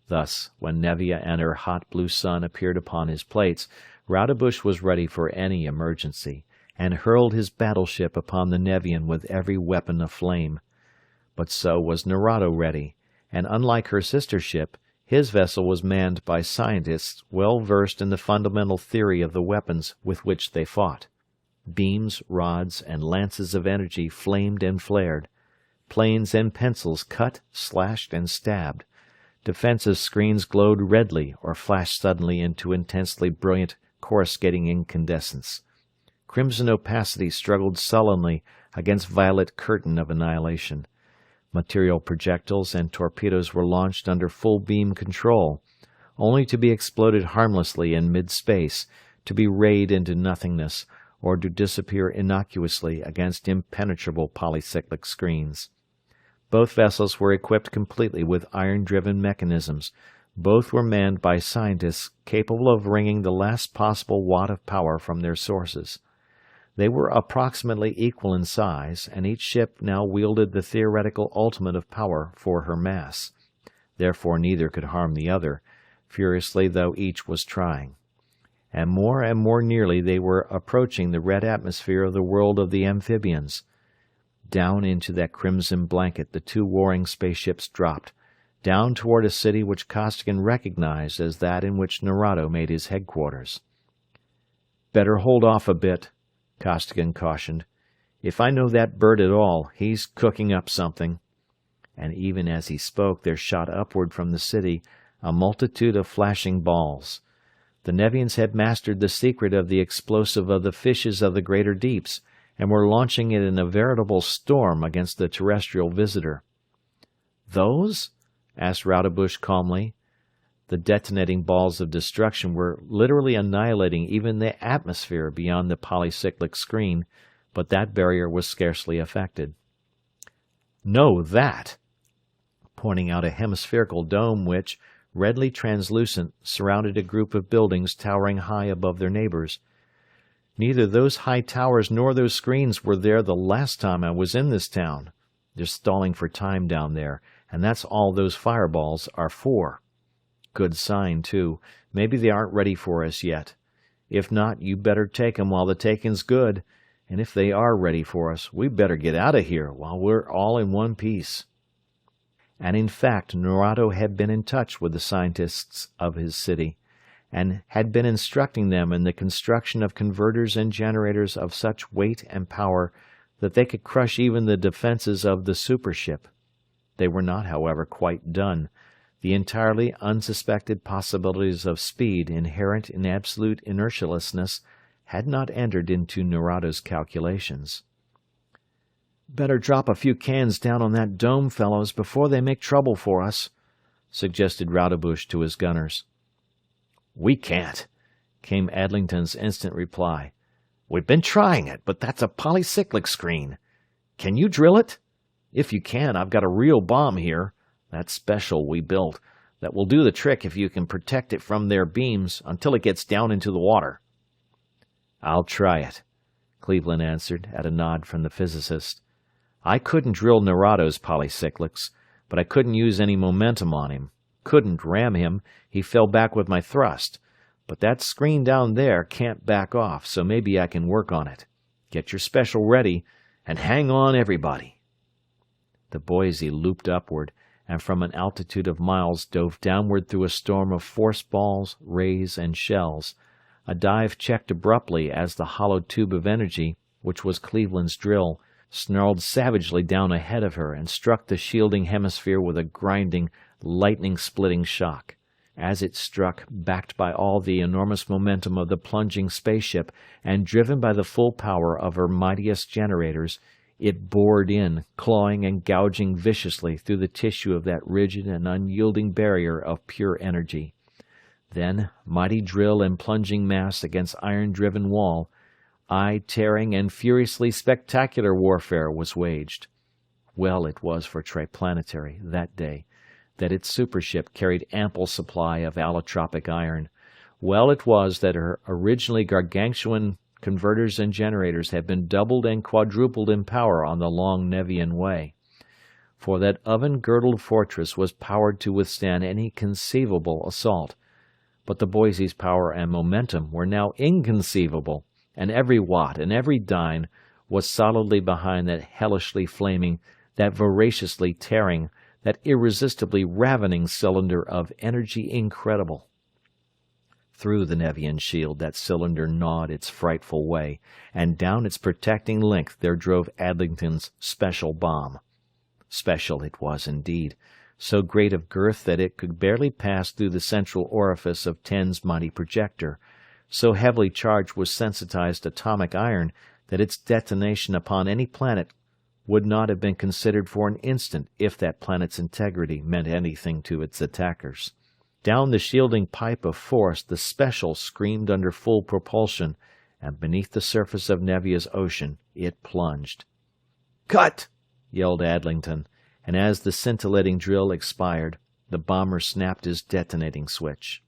Thus, when Nevia and her hot blue sun appeared upon his plates, Roudebush was ready for any emergency, and hurled his battleship upon the Nevian with every weapon aflame. But so was Narado ready, and unlike her sister ship, his vessel was manned by scientists well versed in the fundamental theory of the weapons with which they fought. Beams, rods, and lances of energy flamed and flared. Planes and pencils cut, slashed, and stabbed. Defensive screens glowed redly or flashed suddenly into intensely brilliant, coruscating incandescence. Crimson opacity struggled sullenly against violet curtain of annihilation. Material projectiles and torpedoes were launched under full beam control, only to be exploded harmlessly in mid-space, to be rayed into nothingness, or to disappear innocuously against impenetrable polycyclic screens. Both vessels were equipped completely with iron-driven mechanisms. Both were manned by scientists capable of wringing the last possible watt of power from their sources. They were approximately equal in size, and each ship now wielded the theoretical ultimate of power for her mass. Therefore neither could harm the other, furiously though each was trying. And more nearly they were approaching the red atmosphere of the world of the amphibians. Down into that crimson blanket the two warring spaceships dropped, down toward a city which Costigan recognized as that in which Narado made his headquarters. "Better hold off a bit," Costigan cautioned. "If I know that bird at all, he's cooking up something." And even as he spoke there shot upward from the city a multitude of flashing balls. The Nevians had mastered the secret of the explosive of the fishes of the greater deeps, and were launching it in a veritable storm against the terrestrial visitor. "Those?" asked Roudebush calmly. The detonating balls of destruction were literally annihilating even the atmosphere beyond the polycyclic screen, but that barrier was scarcely affected. "No, that!" pointing out a hemispherical dome which, redly translucent, surrounded a group of buildings towering high above their neighbors. "Neither those high towers nor those screens were there the last time I was in this town. They're stalling for time down there, and that's all those fireballs are for. Good sign, too. Maybe they aren't ready for us yet. If not, you better take 'em while the taking's good, and if they are ready for us, we better get out of here while we're all in one piece." And in fact Narado had been in touch with the scientists of his city, and had been instructing them in the construction of converters and generators of such weight and power that they could crush even the defenses of the supership. They were not, however, quite done. The entirely unsuspected possibilities of speed inherent in absolute inertialessness had not entered into Narado's calculations. "Better drop a few cans down on that dome, fellows, before they make trouble for us," suggested Roudebush to his gunners. "We can't," came Adlington's instant reply. "We've been trying it, but that's a polycyclic screen. Can you drill it? If you can, I've got a real bomb here. That special we built. That will do the trick if you can protect it from their beams until it gets down into the water." "I'll try it," Cleveland answered, at a nod from the physicist. "I couldn't drill Nerado's polycyclics, but I couldn't use any momentum on him. Couldn't ram him, he fell back with my thrust. But that screen down there can't back off, so maybe I can work on it. Get your special ready, and hang on, everybody." The Boise looped upward, and from an altitude of miles dove downward through a storm of force balls, rays, and shells. A dive checked abruptly as the hollow tube of energy, which was Cleveland's drill, snarled savagely down ahead of her and struck the shielding hemisphere with a grinding, lightning-splitting shock. As it struck, backed by all the enormous momentum of the plunging spaceship and driven by the full power of her mightiest generators, it bored in, clawing and gouging viciously through the tissue of that rigid and unyielding barrier of pure energy. Then, mighty drill and plunging mass against iron-driven wall, eye-tearing and furiously spectacular warfare was waged. Well it was for Triplanetary, that day, that its supership carried ample supply of allotropic iron. Well it was that her originally gargantuan converters and generators had been doubled and quadrupled in power on the long Nevian way. For that oven-girdled fortress was powered to withstand any conceivable assault. But the Boise's power and momentum were now inconceivable, and every watt and every dyne was solidly behind that hellishly flaming, that voraciously tearing, that irresistibly ravening cylinder of energy incredible. Through the Nevian shield that cylinder gnawed its frightful way, and down its protecting length there drove Adlington's special bomb. Special it was indeed, so great of girth that it could barely pass through the central orifice of Ten's mighty projector. So heavily charged was sensitized atomic iron that its detonation upon any planet would not have been considered for an instant if that planet's integrity meant anything to its attackers. Down the shielding pipe of force the Special screamed under full propulsion, and beneath the surface of Nevia's ocean it plunged. "Cut!" yelled Adlington, and as the scintillating drill expired, the bomber snapped his detonating switch.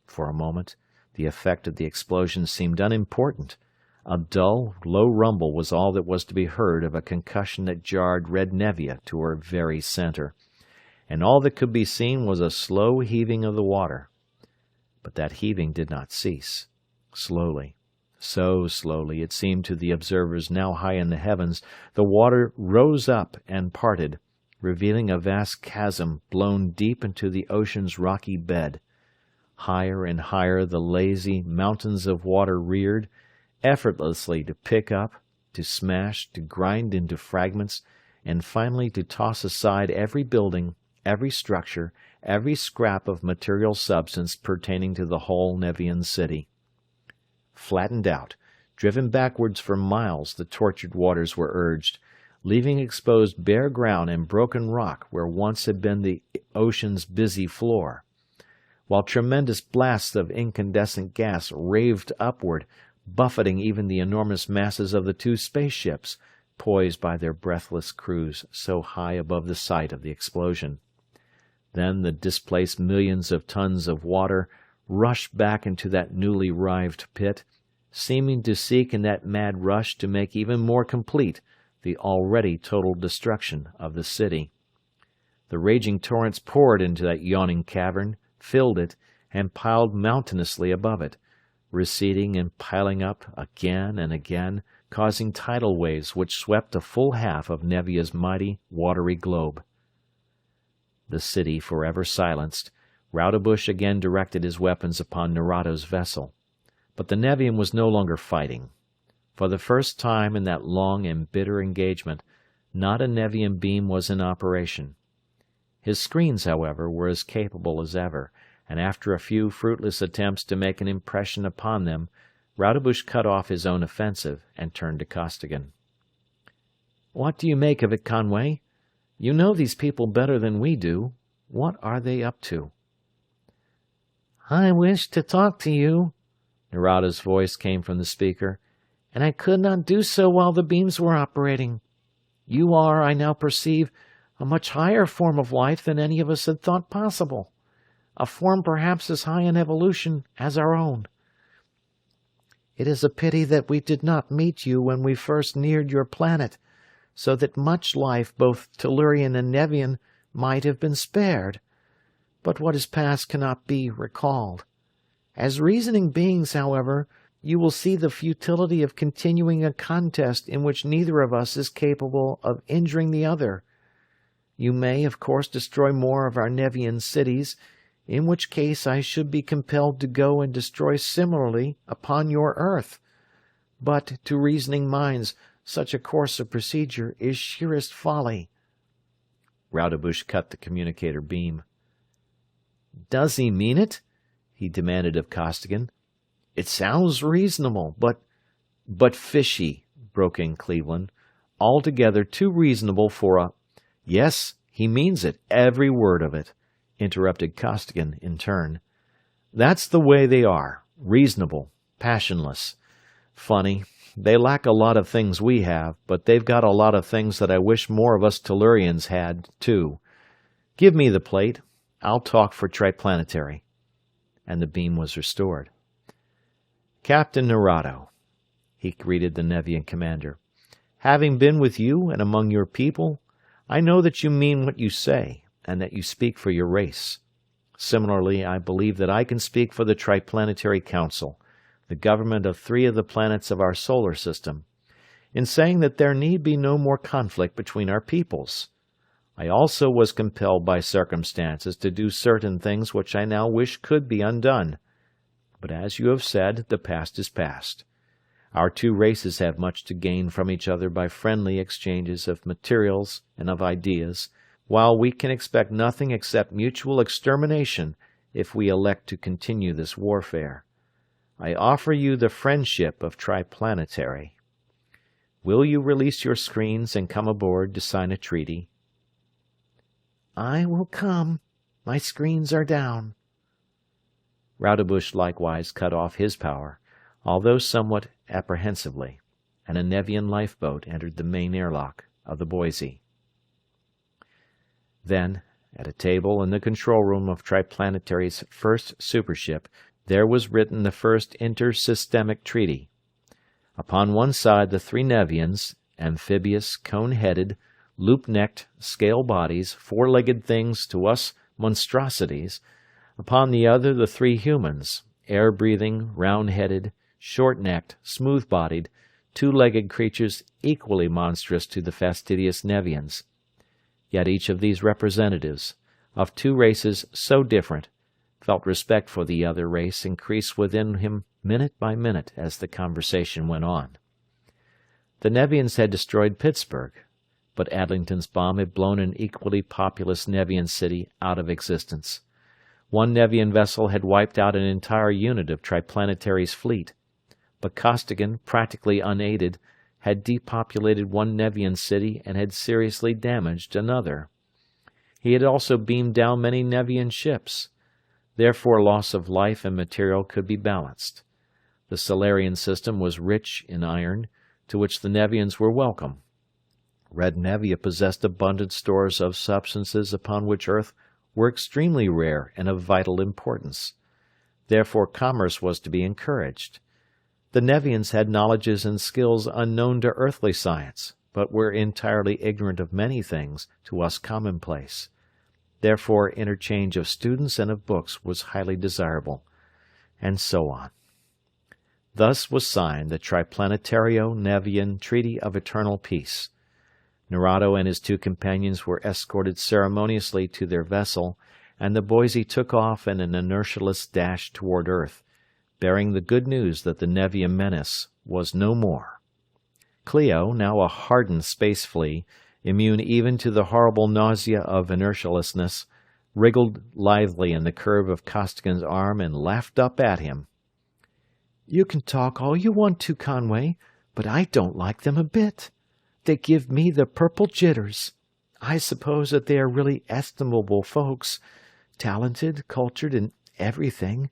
For a moment, the effect of the explosion seemed unimportant. A dull, low rumble was all that was to be heard of a concussion that jarred red Nevia to her very center, and all that could be seen was a slow heaving of the water. But that heaving did not cease. Slowly, so slowly it seemed to the observers now high in the heavens, the water rose up and parted, revealing a vast chasm blown deep into the ocean's rocky bed. Higher and higher the lazy mountains of water reared, effortlessly to pick up, to smash, to grind into fragments, and finally to toss aside every building, every structure, every scrap of material substance pertaining to the whole Nevian city. Flattened out, driven backwards for miles, the tortured waters were urged, leaving exposed bare ground and broken rock where once had been the ocean's busy floor, while tremendous blasts of incandescent gas raved upward, buffeting even the enormous masses of the two spaceships, poised by their breathless crews so high above the site of the explosion. Then the displaced millions of tons of water rushed back into that newly rived pit, seeming to seek in that mad rush to make even more complete the already total destruction of the city. The raging torrents poured into that yawning cavern, filled it, and piled mountainously above it, receding and piling up again and again, causing tidal waves which swept a full half of Nevia's mighty, watery globe. The city forever silenced, Roudebush again directed his weapons upon Nerado's vessel. But the Nevian was no longer fighting. For the first time in that long and bitter engagement, not a Nevian beam was in operation. His screens, however, were as capable as ever, and after a few fruitless attempts to make an impression upon them, Roudebush cut off his own offensive and turned to Costigan. "What do you make of it, Conway? You know these people better than we do. What are they up to?" "I wish to talk to you," Nerado's voice came from the speaker, "and I could not do so while the beams were operating. You are, I now perceive, A much higher form of life than any of us had thought possible. A form perhaps as high in evolution as our own. It is a pity that we did not meet you when we first neared your planet, so that much life, both Tellurian and Nevian, might have been spared. But what is past cannot be recalled. As reasoning beings, however, you will see the futility of continuing a contest in which neither of us is capable of injuring the other. You may, of course, destroy more of our Nevian cities, in which case I should be compelled to go and destroy similarly upon your Earth. But to reasoning minds, such a course of procedure is sheerest folly. Raudebush cut the communicator beam. Does he mean it? He demanded of Costigan. It sounds reasonable, but fishy, broke in Cleveland. Altogether too reasonable for a— Yes, he means it, every word of it, interrupted Costigan in turn. That's the way they are, reasonable, passionless. Funny, they lack a lot of things we have, but they've got a lot of things that I wish more of us Tellurians had, too. Give me the plate. I'll talk for Triplanetary. And the beam was restored. Captain Narado, he greeted the Nevian commander, having been with you and among your people, I know that you mean what you say, and that you speak for your race. Similarly, I believe that I can speak for the Triplanetary Council, the government of 3 of the planets of our solar system, in saying that there need be no more conflict between our peoples. I also was compelled by circumstances to do certain things which I now wish could be undone. But as you have said, the past is past. Our 2 races have much to gain from each other by friendly exchanges of materials and of ideas, while we can expect nothing except mutual extermination if we elect to continue this warfare. I offer you the friendship of Triplanetary. Will you release your screens and come aboard to sign a treaty? I will come. My screens are down. Raudebush likewise cut off his power, although somewhat apprehensively, and a Nevian lifeboat entered the main airlock of the Boise. Then, at a table in the control room of Triplanetary's first supership, there was written the first intersystemic treaty. Upon one side the 3 Nevians, amphibious, cone-headed, loop-necked, scale bodies, 4-legged things to us monstrosities. Upon the other the 3 humans, air-breathing, round-headed, short-necked, smooth-bodied, 2-legged creatures equally monstrous to the fastidious Nevians. Yet each of these representatives, of 2 races so different, felt respect for the other race increase within him minute by minute as the conversation went on. The Nevians had destroyed Pittsburgh, but Adlington's bomb had blown an equally populous Nevian city out of existence. One Nevian vessel had wiped out an entire unit of Triplanetary's fleet, but Costigan, practically unaided, had depopulated one Nevian city and had seriously damaged another. He had also beamed down many Nevian ships. Therefore loss of life and material could be balanced. The Solarian system was rich in iron, to which the Nevians were welcome. Red Nevia possessed abundant stores of substances upon which Earth were extremely rare and of vital importance. Therefore commerce was to be encouraged. The Nevians had knowledges and skills unknown to earthly science, but were entirely ignorant of many things to us commonplace. Therefore interchange of students and of books was highly desirable, and so on. Thus was signed the Triplanetario-Nevian Treaty of Eternal Peace. Narado and his 2 companions were escorted ceremoniously to their vessel, and the Boise took off in an inertialess dash toward Earth, bearing the good news that the Nevian menace was no more. Cleo, now a hardened space flea, immune even to the horrible nausea of inertialessness, wriggled lithely in the curve of Costigan's arm and laughed up at him. You can talk all you want to, Conway, but I don't like them a bit. They give me the purple jitters. I suppose that they are really estimable folks, talented, cultured, and everything,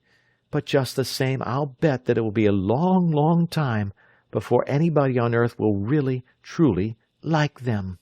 but just the same I'll bet that it will be a long, long time before anybody on Earth will really, truly like them.